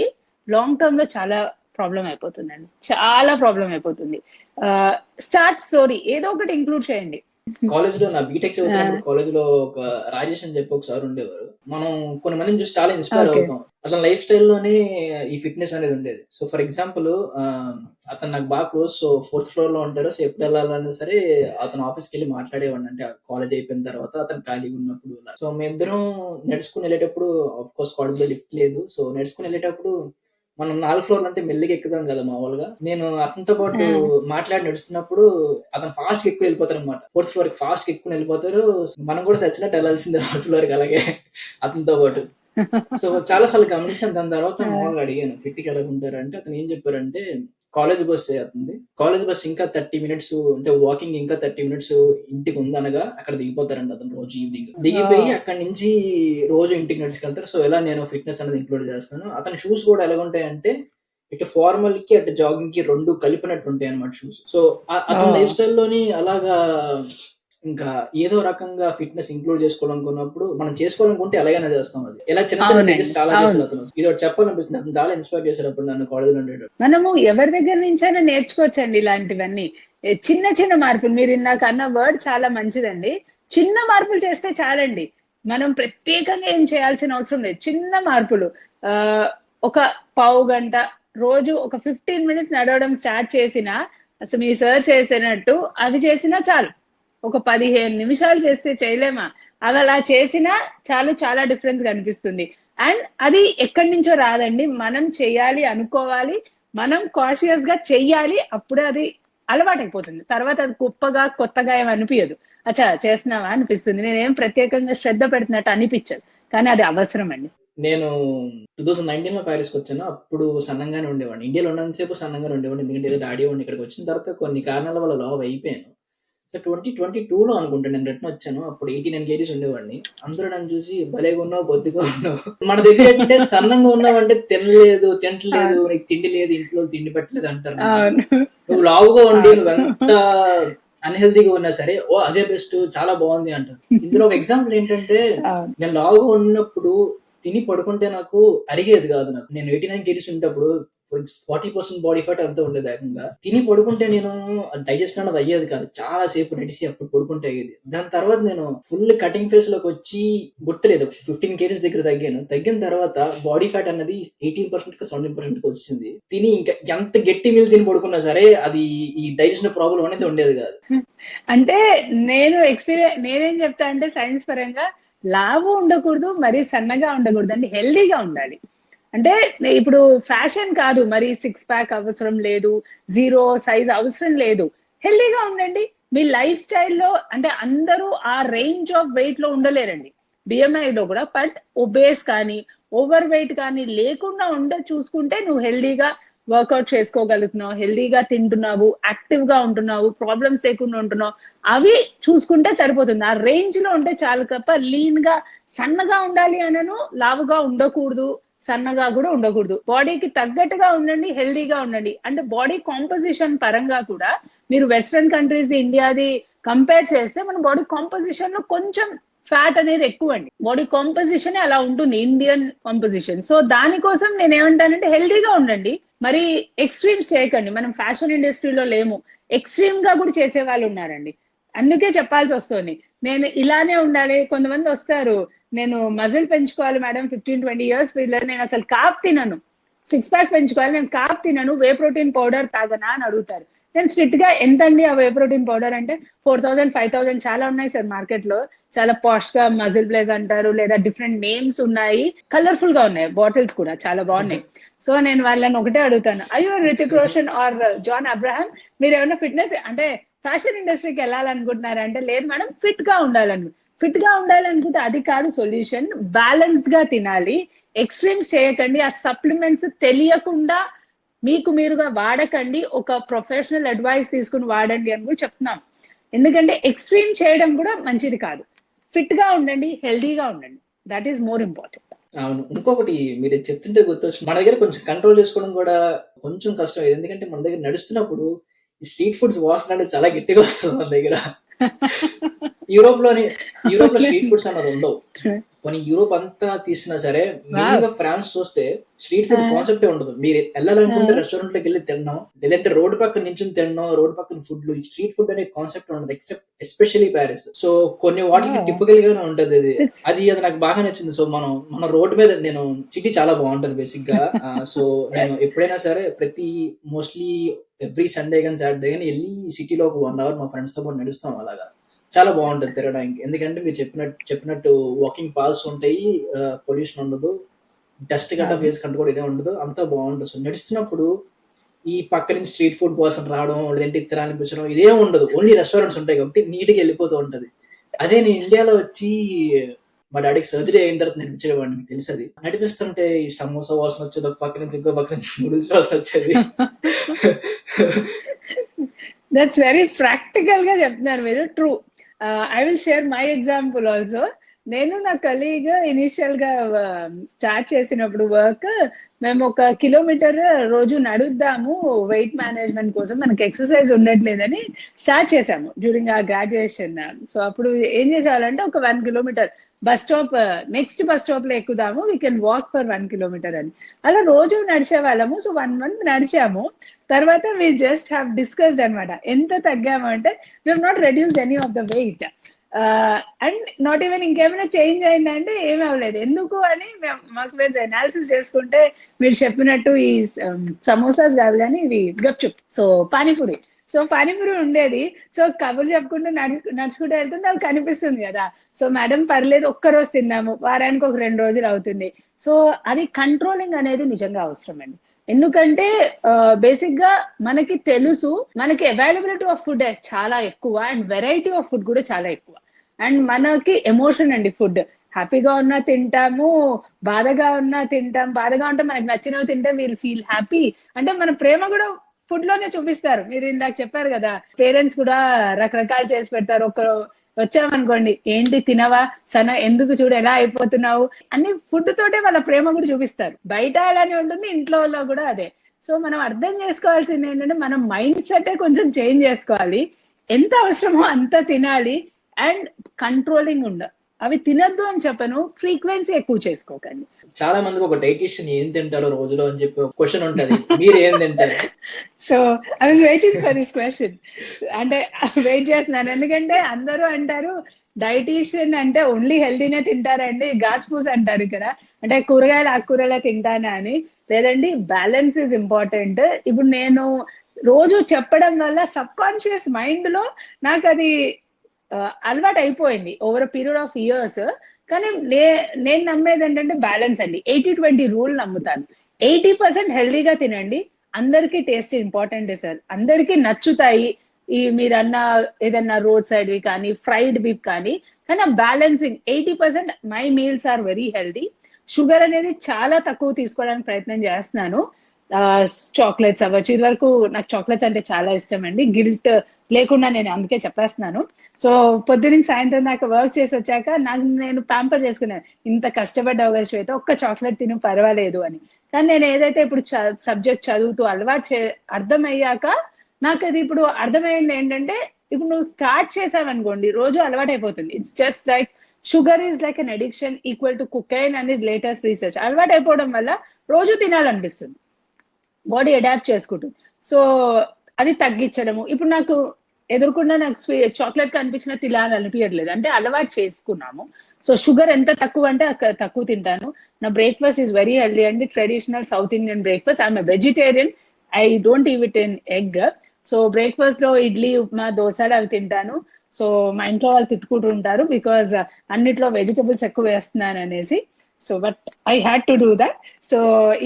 లాంగ్ టర్మ్ లో చాలా ప్రాబ్లం అయిపోతుందండి, చాలా ప్రాబ్లం అయిపోతుంది. స్టార్ట్ స్టోరీ ఏదో ఒకటి ఇంక్లూడ్ చేయండి. కాలేజ్ లో నా బీటెక్ చదువుతున్నప్పుడు కాలేజ్ లో ఒక రాజేష్ అని చెప్పి ఒక సార్ ఉండేవారు. మనం కొన్ని మందిని చూసి చాలా ఇన్స్పైర్ ఓకే. అవుతాం. అసలు లైఫ్ స్టైల్లోనే ఈ ఫిట్నెస్ అనేది ఉండేది. సో ఫర్ ఎగ్జాంపుల్ అతను నాకు బాగా క్లోజ్. సో 4th ఫ్లోర్ లో ఉంటారు. సో ఎప్పుడు వెళ్ళాలన్నా సరే అతను ఆఫీస్కి వెళ్ళి మాట్లాడేవాడిని. అంటే కాలేజ్ అయిపోయిన తర్వాత అతను ఖాళీగా ఉన్నప్పుడు. సో మేమిద్దరం నడుచుకుని వెళ్ళేటప్పుడు, ఆఫ్ కోర్స్ కాలేజ్ లో లిఫ్ట్ లేదు. సో నడుచుకుని వెళ్ళేటప్పుడు మనం 4 ఫ్లోర్లు అంటే మెల్లిగా ఎక్కుతాం కదా మామూలుగా. నేను అతనితో పాటు మాట్లాడి నడుస్తున్నప్పుడు అతను ఫాస్ట్ గా ఎక్కువ వెళ్ళిపోతారు అనమాట. 4th ఫ్లోర్ కి ఫాస్ట్ గా ఎక్కువ వెళ్ళిపోతారు. మనం కూడా సచ్చినట్టు వెళ్ళాల్సిందే 4th ఫ్లోర్ కి అలాగే అతనితో పాటు. సో చాలా సార్లు గమనించాను. దాని తర్వాత మామూలుగా అడిగాను ఫిట్ కి ఎలా ఉంటారు అంటే అతను ఏం చెప్పారంటే కాలేజ్ బస్ అవుతుంది, కాలేజ్ బస్ ఇంకా 30 మినిట్స్ అంటే వాకింగ్ ఇంకా 30 మినిట్స్ ఇంటికి ఉందనగా అక్కడ దిగిపోతారంట అతను. రోజు ఈవినింగ్ దిగిపోయి అక్కడి నుంచి రోజు ఇంటికి నడుచుకెళ్తారు. సో ఎలా నేను ఫిట్నెస్ అనేది ఇంక్లూడ్ చేస్తాను. అతని షూస్ కూడా ఎలాగుంటాయంటే ఇటు ఫార్మల్ కి అటు జాగింగ్ కి రెండు కలిపినట్టు ఉంటాయి అన్నమాట షూస్. సో అతని లైఫ్ స్టైల్ లోని అలాగా ఇంకా ఏదో రకంగా ఫిట్నెస్ ఇంక్లూడ్ చేసుకోవాలనుకున్నప్పుడు మనం చేసుకోవాలనుకుంటే ఎలాగైనా చేస్తాం. అది ఇలా చిన్న చిన్న చేంజెస్ చాలా చేస్తారు అతను. ఇది ఒకటి చెప్పాలనిపిస్తుంది. అతను చాలా ఇన్స్పైర్ చేశారు అప్పుడు నన్ను కాలేజ్ ఉండేటప్పుడు. మనము ఎవరి దగ్గర నుంచైనా నేర్చుకోవచ్చండి ఇలాంటివన్నీ. చిన్న చిన్న మార్పులు, మీరు ఇందాక అన్న వర్డ్ చాలా మంచిదండి. చిన్న మార్పులు చేస్తే చాలండి. మనం ప్రత్యేకంగా ఏం చేయాల్సిన అవసరం లేదు. చిన్న మార్పులు, ఒక పావు గంట రోజు ఒక 15 మినిట్స్ నడవడం స్టార్ట్ చేసినా, అసలు మీ సార్ చేసినట్టు అవి చేసినా చాలు. ఒక 15 నిమిషాలు చేస్తే చేయలేమా? అవి అలా చేసినా చాలు, చాలా డిఫరెన్స్ కనిపిస్తుంది. అండ్ అది ఎక్కడి నుంచో రాదండి, మనం చేయాలి అనుకోవాలి, మనం కాన్షియస్ గా చెయ్యాలి. అప్పుడే అది అలవాటైపోతుంది. తర్వాత అది గొప్పగా కొత్తగా ఏమి అనిపించదు. అచ్చా చేస్తున్నావా అనిపిస్తుంది. నేనేం ప్రత్యేకంగా శ్రద్ధ పెడుతున్నట్టు అనిపించదు, కానీ అది అవసరం అండి. నేను 2019 లో ప్యారిస్కి వచ్చాను. అప్పుడు సన్నంగానే ఉండేవాడిని. ఇండియాలో ఉన్నంతసేపు సన్నంగానే ఉండేవాడిని. ఎందుకంటే ఏదో డాడీ వాడిని. ఇక్కడికి వచ్చిన తర్వాత కొన్ని కారణాల వల్ల లావ్ అయిపోయాను. సో 2022లో అనుకుంటా నేను రిటర్న్ వచ్చాను. అప్పుడు 89 కేజీస్ ఉండేవాడిని. అందరూ నన్ను చూసి భలేగా ఉన్నావు, బొద్దుగా ఉన్నావు. మన దగ్గర ఏంటంటే సన్నంగా ఉన్నావంటే తింటలేదు, నీకు తిండి లేదు, ఇంట్లో తిండి పెట్టలేదు అంటారు. నువ్వు లావుగా ఉండి నువ్వెంత అన్హెల్దీగా ఉన్నా సరే ఓ అదే బెస్ట్, చాలా బాగుంది అంటారు. ఇందులో ఒక ఎగ్జాంపుల్ ఏంటంటే నేను లావుగా ఉన్నప్పుడు తిని పడుకుంటే నాకు అరిగేది కాదు. నాకు నేను 89 కేజీస్ ఉండేటప్పుడు 40% బాడీ ఫ్యాట్ అంతా ఉండేది. ఏకంగా తిని పడుకుంటే నేను డైజెషన్ అనేది అయ్యేది కాదు. చాలా సేపు నడిచి అప్పుడు పడుకుంటే అయ్యేది. దాని తర్వాత నేను ఫుల్ కటింగ్ ఫేస్ లోకి వచ్చి గుర్తులేదు 15 కేజీస్ దగ్గర తగ్గాను. తగ్గిన తర్వాత బాడీ ఫ్యాట్ అన్నది 18% కి 17% కి వచ్చింది. తిని ఇంకా ఎంత గట్టి మీల్ తిని పడుకున్నా సరే అది ఈ డైజెషన్ ప్రాబ్లం అనేది ఉండేది కాదు. అంటే నేనేం చెప్తా అంటే సైన్స్ పరంగా లావు ఉండకూడదు, మరి సన్నగా ఉండకూడదు అండి, హెల్దీగా ఉండాలి. అంటే ఇప్పుడు ఫ్యాషన్ కాదు, మరి 6 ప్యాక్ అవసరం లేదు, 0 సైజ్ అవసరం లేదు. హెల్దీగా ఉండండి. మీ లైఫ్ స్టైల్లో అంటే అందరూ ఆ రేంజ్ ఆఫ్ వెయిట్ లో ఉండలేరండి, BMI లో కూడా. బట్ ఒబేస్ కానీ ఓవర్ వెయిట్ కానీ లేకుండా చూసుకుంటే నువ్వు హెల్దీగా వర్కౌట్ చేసుకోగలుగుతున్నావు, హెల్దీగా తింటున్నావు, యాక్టివ్ గా ఉంటున్నావు, ప్రాబ్లమ్స్ లేకుండా ఉంటున్నావు, అవి చూసుకుంటే సరిపోతుంది. ఆ రేంజ్ లో ఉంటే చాలు తప్ప లీన్ గా సన్నగా ఉండాలి అనను, లావుగా ఉండకూడదు, సన్నగా కూడా ఉండకూడదు. బాడీకి తగ్గట్టుగా ఉండండి, హెల్దీగా ఉండండి. అంటే బాడీ కాంపోజిషన్ పరంగా కూడా మీరు వెస్ట్రన్ కంట్రీస్ ఇండియాది కంపేర్ చేస్తే మన బాడీ కాంపోజిషన్ లో కొంచెం ఫ్యాట్ అనేది ఎక్కువ అండి. బాడీ కాంపోజిషన్ అలా ఉంటుంది, ఇండియన్ కాంపోజిషన్. సో దానికోసం నేను ఏమంటానంటే హెల్దీగా ఉండండి, మరి ఎక్స్ట్రీమ్స్ చేయకండి. మనం ఫ్యాషన్ ఇండస్ట్రీలో లేము, ఎక్స్ట్రీమ్ గా కూడా చేసే వాళ్ళు ఉన్నారండి. అందుకే చెప్పాల్సి వస్తుంది నేను ఇలానే ఉండాలి. కొంతమంది వస్తారు, నేను మజిల్ పెంచుకోవాలి మేడం, 15-20 ఇయర్స్ పిల్లలు, నేను అసలు కాప్ తినను, 6 ప్యాక్ పెంచుకోవాలి, నేను కాప్ తినను, వే ప్రోటీన్ పౌడర్ తాగనా అని అడుగుతారు. నేను స్ట్రిక్ట్ గా ఎంతండి ఆ వే ప్రోటీన్ పౌడర్ అంటే 4000 5000 చాలా ఉన్నాయి సార్ మార్కెట్ లో. చాలా పాష్ గా మజిల్ ప్లేస్ అంటారు, లేదా డిఫరెంట్ నేమ్స్ ఉన్నాయి, కలర్ఫుల్ గా ఉన్నాయి బాటిల్స్ కూడా చాలా బాగున్నాయి. సో నేను వాళ్ళని ఒకటే అడుగుతాను, అయ్యో రితిక్ రోషన్ ఆర్ జాన్ అబ్రహాం, మీరు ఏమైనా ఫిట్నెస్ అంటే ఫ్యాషన్ ఇండస్ట్రీకి వెళ్ళాలనుకుంటున్నారంటే లేదు మేడం, ఫిట్ గా ఉండాలనుకుంటే అది కాదు సొల్యూషన్. బ్యాలెన్స్డ్ గా తినాలి, ఎక్స్ట్రీమ్స్ చేయకండి, ఆ సప్లిమెంట్స్ తెలియకుండా మీకు మీరుగా వాడకండి, ఒక ప్రొఫెషనల్ అడ్వైస్ తీసుకుని వాడండి అని కూడా చెప్తున్నాం. ఎందుకంటే ఎక్స్ట్రీమ్ చేయడం కూడా మంచిది కాదు. ఫిట్ గా ఉండండి, హెల్దీగా ఉండండి, దట్ ఈస్ మోర్ ఇంపార్టెంట్. అవును. ఇంకొకటి మీరు చెప్తుంటే గుర్తొచ్చింది. మన దగ్గర కొంచెం కంట్రోల్ చేసుకోవడం కూడా కొంచెం కష్టం. ఎందుకంటే మన దగ్గర నడుస్తున్నప్పుడు ఈ స్ట్రీట్ ఫుడ్స్ వాసన అనేది చాలా గట్టిగా వస్తుంది మన దగ్గర. యూరోప్ లో స్ట్రీట్ ఫుడ్స్ అన్నది ఉండవు. కొన్ని యూరోప్ అంతా తీసినా సరే, మెయిన్ గా ఫ్రాన్స్ చూస్తే స్ట్రీట్ ఫుడ్ కాన్సెప్టే ఉండదు. మీరు వెళ్ళాలనుకుంటే రెస్టారెంట్ లోకి వెళ్ళి తిన్నాం, లేదంటే రోడ్డు పక్కన నుంచి తిన్నాం, రోడ్డు పక్కన ఫుడ్ స్ట్రీట్ ఫుడ్ అనే కాన్సెప్ట్ ఉండదు, ఎక్సెప్ట్ ఎస్పెషల్లీ ప్యారిస్. సో కొన్ని వాటికి టిపికల్ గానే ఉంటది అది నాకు బాగా నచ్చింది. సో మన రోడ్డు మీద నేను సిటీ చాలా బాగుంటది బేసిక్ గా. సో నేను ఎప్పుడైనా సరే మోస్ట్లీ ఎవ్రీ సండే కానీ సాటర్డే కానీ వెళ్ళి సిటీలో ఒక 1 hour మా ఫ్రెండ్స్ తో పాటు నడుస్తాం. అలాగా చాలా బాగుంటది తిరగడానికి. ఎందుకంటే మీరు చెప్పినట్టు వాకింగ్ పాల్స్ ఉంటాయి, పొల్యూషన్ ఉండదు, డస్ట్ గట్రా ఫేస్ కంటే కూడా ఇదే ఉండదు, అంతా బాగుంటుంది. సో నడుస్తున్నప్పుడు ఈ పక్క నుంచి స్ట్రీట్ ఫుడ్ కోసం రావడం, లేదంటే తినాలనిపించడం ఇదే ఉండదు. ఓన్లీ రెస్టారెంట్స్ ఉంటాయి కాబట్టి నీట్ గా వెళ్ళిపోతూ ఉంటది. అదే నేను ఇండియాలో వచ్చి మా డాడీకి సర్జరీ అయిన తర్వాత నడిపించేవాడిని, మీకు తెలుసు అది. నడిపిస్తుంటే ఈ సమోసా వాసన వచ్చేది, ఒక పక్క నుంచి ఇంకో పక్క నుంచి నూడిల్స్ వాసన వచ్చేది. దట్స్ వెరీ ప్రాక్టికల్ గా చెప్తున్నారు మీరు. True. I will share my example also. నేను నా కలీగ్ ఇనిషియల్ గా స్టార్ట్ చేసినప్పుడు వర్క్, మేము 1 kilometer రోజు నడుద్దాము వెయిట్ మేనేజ్మెంట్ కోసం, మనకి ఎక్సర్సైజ్ ఉండట్లేదని స్టార్ట్ చేసాము డ్యూరింగ్ ఆ గ్రాడ్యుయేషన్. సో అప్పుడు ఏం చేసేవాళ్ళంటే ఒక 1 kilometer bus stop, next bus stop లో ఎక్కుదాము, we can walk for 1 kilometer అని. అలా రోజు నడిచే వాళ్ళము. సో 1 month నడిచాము. తర్వాత వి జస్ట్ హ్యావ్ డిస్కస్డ్ అనమాట, ఎంత తగ్గాము అంటే we have not reduced any of the weight, and not even ఇంకేమైనా చేంజ్ అయిందంటే ఏమీ అవ్వలేదు. ఎందుకు అని మాకు మేము అనాలిసిస్ చేసుకుంటే మీరు చెప్పినట్టు ఈ సమోసాస్ కాదు కానీ ఇవి గప్చుప్, సో పానీపూరి. సో పానీపూరి ఉండేది. సో కబుర్లు చెప్పుకుంటూ నడుచుకుంటూ వెళ్తుంటే అది కనిపిస్తుంది కదా. సో మేడం పర్లేదు, ఒక్కరోజు తిన్నాము, వారానికి ఒక 2 రోజులు అవుతుంది. సో అది కంట్రోలింగ్ అనేది నిజంగా అవసరం అండి. ఎందుకంటే బేసిక్ గా మనకి తెలుసు, మనకి అవైలబిలిటీ ఆఫ్ ఫుడ్ చాలా ఎక్కువ, అండ్ వెరైటీ ఆఫ్ ఫుడ్ కూడా చాలా ఎక్కువ. అండ్ మనకి ఎమోషన్ అండి ఫుడ్. హ్యాపీగా ఉన్నా తింటాము, బాధగా ఉన్నా తింటాం. బాధగా ఉంటే మనకి నచ్చినవి తింటే వీల్ ఫీల్ హ్యాపీ. అంటే మన ప్రేమ కూడా ఫుడ్ లోనే చూపిస్తారు. మీరు ఇందాక చెప్పారు కదా, పేరెంట్స్ కూడా రకరకాలు చేసి పెడతారు. ఒకరు వచ్చామనుకోండి, ఏంటి తినవా, ఎందుకు చూడు ఎలా అయిపోతున్నావు, అన్ని ఫుడ్ తోటే వాళ్ళ ప్రేమ కూడా చూపిస్తారు. బయట అలానే ఉంటుంది, ఇంట్లో కూడా అదే. సో మనం అర్థం చేసుకోవాల్సింది ఏంటంటే, మనం మైండ్ సెట్ కొంచెం చేంజ్ చేసుకోవాలి. ఎంత అవసరమో అంత తినాలి, అండ్ కంట్రోలింగ్ అవి తినద్దు అని చెప్పను, ఫ్రీక్వెన్సీ ఎక్కువ చేసుకోకండి. చాలా మందికి ఒక డైటీషియన్ ఏం తింటారో రోజులో అని చెప్పి ఒక క్వశ్చన్ ఉంటది, మీరు ఏం తింటారు? So I was waiting for this question. అంటే వెయిట్ చేస్తున్నాను, ఎందుకంటే అందరూ అంటారు డైటీషియన్ అంటే ఓన్లీ హెల్తీనే తింటారండి, గాస్ పూస్ అంటారు ఇక్కడ, అంటే కూరగాయలు ఆకుకూరలే తింటానా అని. లేదండి, బ్యాలెన్స్ ఈజ్ ఇంపార్టెంట్. ఇప్పుడు నేను రోజు చెప్పడం వల్ల సబ్ కాన్షియస్ మైండ్ లో నాకు అది అలవాటు అయిపోయింది ఓవర్ పీరియడ్ ఆఫ్ ఇయర్స్. కానీ నేను నమ్మేది ఏంటంటే బ్యాలెన్స్ అండి. 80-20 రూల్ నమ్ముతాను. 80% హెల్దీగా తినండి. అందరికీ టేస్ట్ ఇంపార్టెంట్ సార్, అందరికీ నచ్చుతాయి ఈ మీరు అన్న ఏదన్నా రోడ్ సైడ్ వి కానీ, ఫ్రైడ్ బీఫ్ కానీ. కానీ ఆ balancing 80% my meals or very healthy. Sugar అనేది చాలా తక్కువ తీసుకోవడానికి ప్రయత్నం చేస్తున్నాను. చాక్లెట్స్ అవ్వచ్చు, ఇది వరకు నాకు చాక్లెట్స్ అంటే చాలా ఇష్టం అండి, గిల్ట్ లేకుండా నేను అందుకే చెప్పేస్తున్నాను. సో పొద్దున్న సాయంత్రం దాకా వర్క్ చేసి వచ్చాక నేను ప్యాంపర్ చేసుకున్నాను, ఇంత కష్టపడ్డావు కదా శ్వేత, ఒక్క చాక్లెట్ తిను పర్వాలేదు అని. కానీ నేను ఏదైతే ఇప్పుడు సబ్జెక్ట్ చదువుతూ అర్థమయ్యాక నాకు అది ఇప్పుడు అర్థమైంది ఏంటంటే, ఇప్పుడు నువ్వు స్టార్ట్ చేసావనుకోండి రోజు అలవాటు అయిపోతుంది. It's just like sugar is like an addiction equal to cocaine అనేది లేటెస్ట్ రీసెర్చ్. అలవాటు అయిపోవడం వల్ల రోజు తినాలనిపిస్తుంది, బాడీ అడాప్ట్ చేసుకుంటుంది. సో అది తగ్గించడము. ఇప్పుడు నాకు ఎదురుకుండా నాకు చాక్లెట్ కనిపించినా తినాలనిపించట్లేదు, అంటే అలవాటు చేసుకున్నాము. సో షుగర్ ఎంత తక్కువ అంటే తక్కువ తింటాను. నా బ్రేక్ఫాస్ట్ ఈజ్ వెరీ హెల్దీ అండి, traditional south Indian breakfast. I'm vegetarian, I don't eve it in egg. So breakfast లో ఇడ్లీ, ఉప్మా, దోశలు అవి తింటాను. సో మా ఇంట్లో వాళ్ళు తిట్టుకుంటూ ఉంటారు, బికాజ్ అన్నిట్లో వెజిటబుల్స్ ఎక్కువ వేస్తున్నాను అనేసి. So but I had to do that. So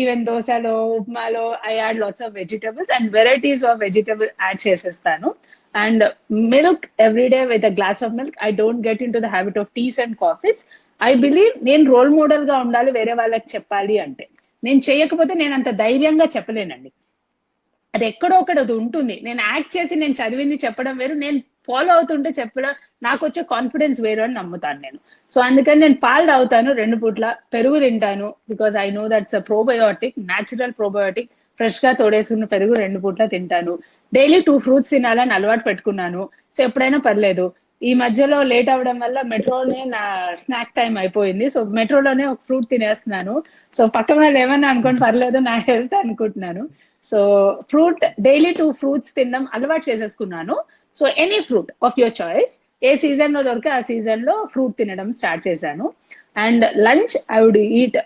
even దోశలో, ఉప్మాలో I add lots of vegetables and varieties of vegetable add చేసేస్తాను. And milk everyday with a glass of milk. I don't get into the habit of teas and coffees. I believe నేను role model గా ఉండాలి వేరే వాళ్ళకి చెప్పాలి అంటే. నేను చేయకపోతే నేను అంత ధైర్యంగా చెప్పలేనండి. అది ఎక్కడో ఒకటి అది ఉంటుంది. నేను యాక్ట్ చేసి నేను చదివింది చెప్పడం వేరు, నేను ఫాలో అవుతుంటే చెప్పడం, నాకు వచ్చే కాన్ఫిడెన్స్ వేరు అని నమ్ముతాను నేను. సో అందుకని నేను పాలు తాగుతాను 2 పూట్ల, పెరుగు తింటాను, because I know that's a probiotic, natural probiotic. Fresh గా తోడేసుకున్న పెరుగు 2 పూట్ల తింటాను. డైలీ 2 fruits తినాలని అలవాటు పెట్టుకున్నాను. సో ఎప్పుడైనా పర్లేదు, ఈ మధ్యలో లేట్ అవ్వడం వల్ల మెట్రోనే నా స్నాక్ టైం అయిపోయింది. సో మెట్రోలోనే ఒక ఫ్రూట్ తినేస్తున్నాను. సో పక్క వాళ్ళు ఏమన్నా అనుకోండి పర్లేదు, నా హెల్త్ అనుకుంటున్నాను. సో ఫ్రూట్ డైలీ 2 ఫ్రూట్స్ తినడం అలవాటు చేసేసుకున్నాను. So any fruit of your choice, ఏ సీజన్ లో దొరికే ఆ సీజన్ లో ఫ్రూట్ తినడం స్టార్ట్ చేశాను. And lunch I would eat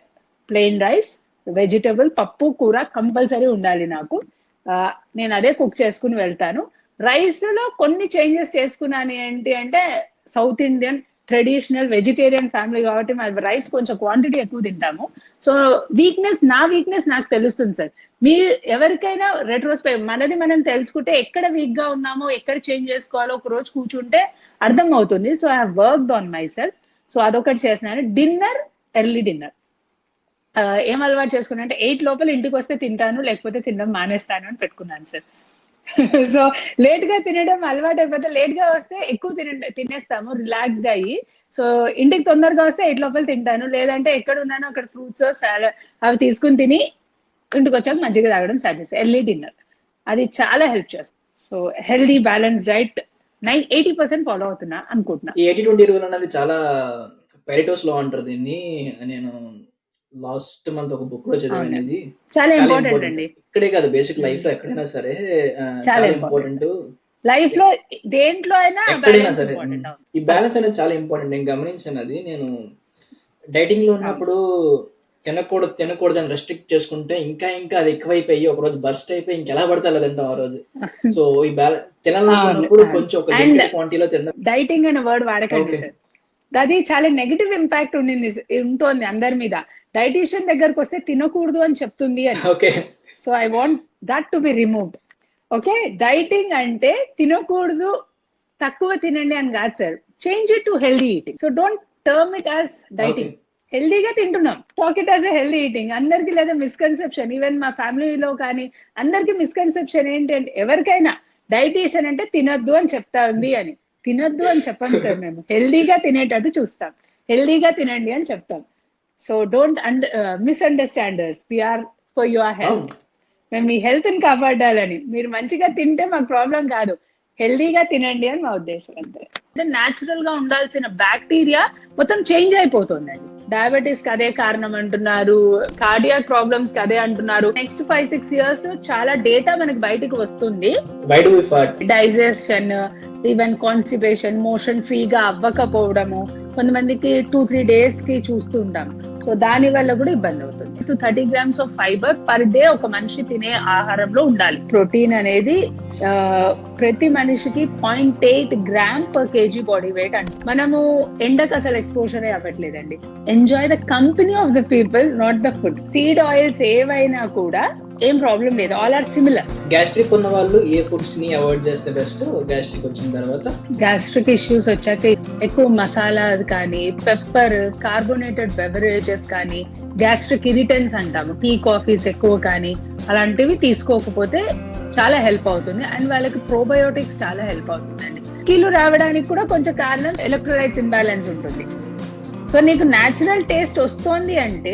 plain rice, vegetable, పప్పు కూర కంపల్సరీ ఉండాలి నాకు. నేను అదే కుక్ చేసుకుని వెళ్తాను. రైస్ లో కొన్ని చేంజెస్ చేసుకున్నాను. ఏంటి అంటే south Indian traditional vegetarian family కాబట్టి మా రైస్ కొంచెం క్వాంటిటీ ఎక్కువ తింటాము. సో నా వీక్నెస్ నాకు తెలుస్తుంది సార్. మీ ఎవరికైనా రెట్రోస్పెక్ట్ మనది మనం తెలుసుకుంటే ఎక్కడ వీక్ గా ఉన్నామో ఎక్కడ చేంజ్ చేసుకోవాలో ఒక రోజు కూర్చుంటే అర్థం అవుతుంది. So I have worked on my self. So అదొకటి చేస్తున్నాను. డిన్నర్, ఎర్లీ డిన్నర్ ఏం అలవాటు చేసుకున్నా అంటే 8 లోపల ఇంటికి వస్తే తింటాను, లేకపోతే తినడం మానేస్తాను అని పెట్టుకున్నాను సార్. సో లేట్ గా తినడం అలవాటు అయిపోతే లేట్ గా వస్తే ఎక్కువ తినేస్తాము రిలాక్స్డ్ అయ్యి. సో ఇంటికి తొందరగా వస్తే 8 లోపల తింటాను, లేదంటే ఎక్కడ ఉన్నానో అక్కడ ఫ్రూట్స్ అవి తీసుకుని తిని ఇంటికి వచ్చాక మజ్జిగ తాగడం స్టార్ట్ చేస్తాను. ఎర్లీ డిన్నర్ అది చాలా హెల్ప్ చేస్తుంది. So healthy balance diet 80% follow అవుతున్నా అనుకుంటున్నా. ఈ 80-20 రూల్ అనేది చాలా పెరిటోస్ లో అంటారు దీన్ని. నేను లాస్ట్ మంత్ ఒక బుక్ లో చదివాను. ఇది చాలా ఇంపార్టెంట్ అండి. ఇక్కడే కాదు, బేసిక్ లైఫ్ లో ఎక్కడైనా సరే చాలా ఇంపార్టెంట్. లైఫ్ లో దేంట్లో అయినా ఎక్కడైనా సరే ఈ బ్యాలెన్స్ అనేది చాలా ఇంపార్టెంట్. నేను గమనించాను అది. నేను డైటింగ్ లో ఉన్నప్పుడు తినకూడదు అని రెస్ట్రిక్ట్ చేసుకుంటే ఇంకా అది ఎక్కువైపోయి ఒక రోజు బర్స్ట్ అయిపోయి ఇంకెలా పడితే అలా తింటాం ఆ రోజు. సో ఈ తినాలనుకున్నప్పుడు కొంచెం ఒక క్వాంటిటీలో తినడం. డైటింగ్ అనే వర్డ్ వాడకండి సార్, అది చాలా నెగిటివ్ ఇంపాక్ట్ ఉంటుంది అందరి మీద. డైటీషియన్ దగ్గరకు వస్తే తినకూడదు అని చెప్తుంది అని. So I want that to be removed. Okay, dieting అంటే తినకూడదు, తక్కువ తినండి అని కాదు sir. Change it to healthy eating. So don't term it as dieting. హెల్దీగా తింటున్నాం, talk it as a healthy eating. అందరికి లేదా మిస్కన్సెప్షన్, ఈవెన్ మా ఫ్యామిలీలో కానీ అందరికి మిస్కన్సెప్షన్ ఏంటి అంటే ఎవరికైనా డైటీషియన్ అంటే తినొద్దు అని చెప్తా ఉంది అని. తినొద్దు అని చెప్పండి సార్, మేము హెల్దీగా తినేటట్టు చూస్తాం, హెల్దీగా తినండి అని చెప్తాం. So don't misunderstand us. We are for your health. మేము మీ హెల్త్ ని కాపాడాలని. మీరు మంచిగా తింటే మాకు ప్రాబ్లం కాదు, హెల్దీగా తినండి అని మా ఉద్దేశం. అంతే. అంటే న్యాచురల్ గా ఉండాల్సిన బ్యాక్టీరియా మొత్తం చేంజ్ అయిపోతుందండి. డయాబెటీస్ కి అదే కారణం అంటున్నారు, కార్డియాక్ ప్రాబ్లమ్స్ కి అదే అంటున్నారు. నెక్స్ట్ 5-6 years లో చాలా డేటా మనకి బయటకు వస్తుంది. డైజెషన్, ఈవెన్ కాన్స్టిపేషన్, మోషన్ ఫ్రీగా అవ్వకపోవడము, కొంతమందికి 2-3 days కి చూస్తూ ఉంటాం. సో దాని వల్ల కూడా ఇబ్బంది అవుతుంది. 30 grams of fibre per day ఒక మనిషి తినే ఆహారంలో ఉండాలి. ప్రోటీన్ అనేది ప్రతి మనిషికి 0.8 grams per kg body weight అంట. మనము ఎండకు అసలు ఎక్స్పోజర్ అవ్వట్లేదండి. Enjoy the company of the people, not the food. Seed oils ఏవైనా కూడా ఏం ప్రాబ్లం లేదు, ఆల్ ఆర్ సిమిలర్. గ్యాస్ట్రిక్ ఉన్న వాళ్ళు ఏ ఫుడ్స్ ని అవాయిడ్ చేస్తే బెస్ట్? గ్యాస్ట్రిక్ వచ్చిన తర్వాత, గ్యాస్ట్రిక్ ఇష్యూస్ వచ్చాక ఎక్కువ మసాలా కానీ, పెప్పర్, కార్బోనేటెడ్ బెవరేజెస్ కానీ, గ్యాస్ట్రిక్ ఇరిటెన్స్ అంటాము, టీ కాఫీస్ ఎక్కువ కానీ అలాంటివి తీసుకోకపోతే చాలా హెల్ప్ అవుతుంది. అండ్ వాళ్ళకి ప్రోబయోటిక్స్ చాలా హెల్ప్ అవుతుందండి. కీలు రావడానికి కూడా కొంచెం కారణం ఎలక్ట్రోలైట్స్ ఇంబ్యాలెన్స్ ఉంటుంది. సో నీకు న్యాచురల్ టేస్ట్ వస్తోంది అంటే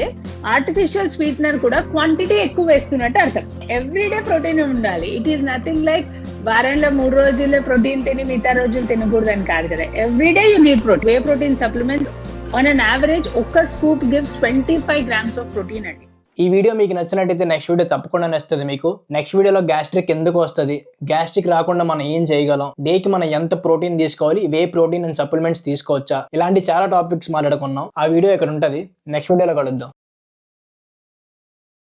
ఆర్టిఫిషియల్ స్వీట్నర్ కూడా క్వాంటిటీ ఎక్కువ వేస్తున్నట్టు అర్థం. ఎవ్రీడే ప్రోటీన్ ఉండాలి. ఇట్ ఈస్ నథింగ్ లైక్ వారంలో 3 రోజుల్లో ప్రోటీన్ తిని మిగతా రోజులు తినకూడదు అని కాదు కదా. Everyday you need protein. Whey protein supplements on an average ఒక్క scoop gives 25 grams of protein అండి. ఈ వీడియో మీకు నచ్చినట్టయితే నెక్స్ట్ వీడియో తప్పకుండా నచ్చుతుంది మీకు. నెక్స్ట్ వీడియోలో గ్యాస్ట్రిక్ ఎందుకు వస్తుంది, గ్యాస్ట్రిక్ రాకుండా మనం ఏం చేయగలం, డేకి మనం ఎంత ప్రోటీన్ తీసుకోవాలి, వే ప్రోటీన్ అండ్ సప్లిమెంట్స్ తీసుకోవచ్చా, ఇలాంటి చాలా టాపిక్స్ మాట్లాడుకున్నాం. ఆ వీడియో ఇక్కడ ఉంటుంది. నెక్స్ట్ వీడియోలో కలుద్దాం.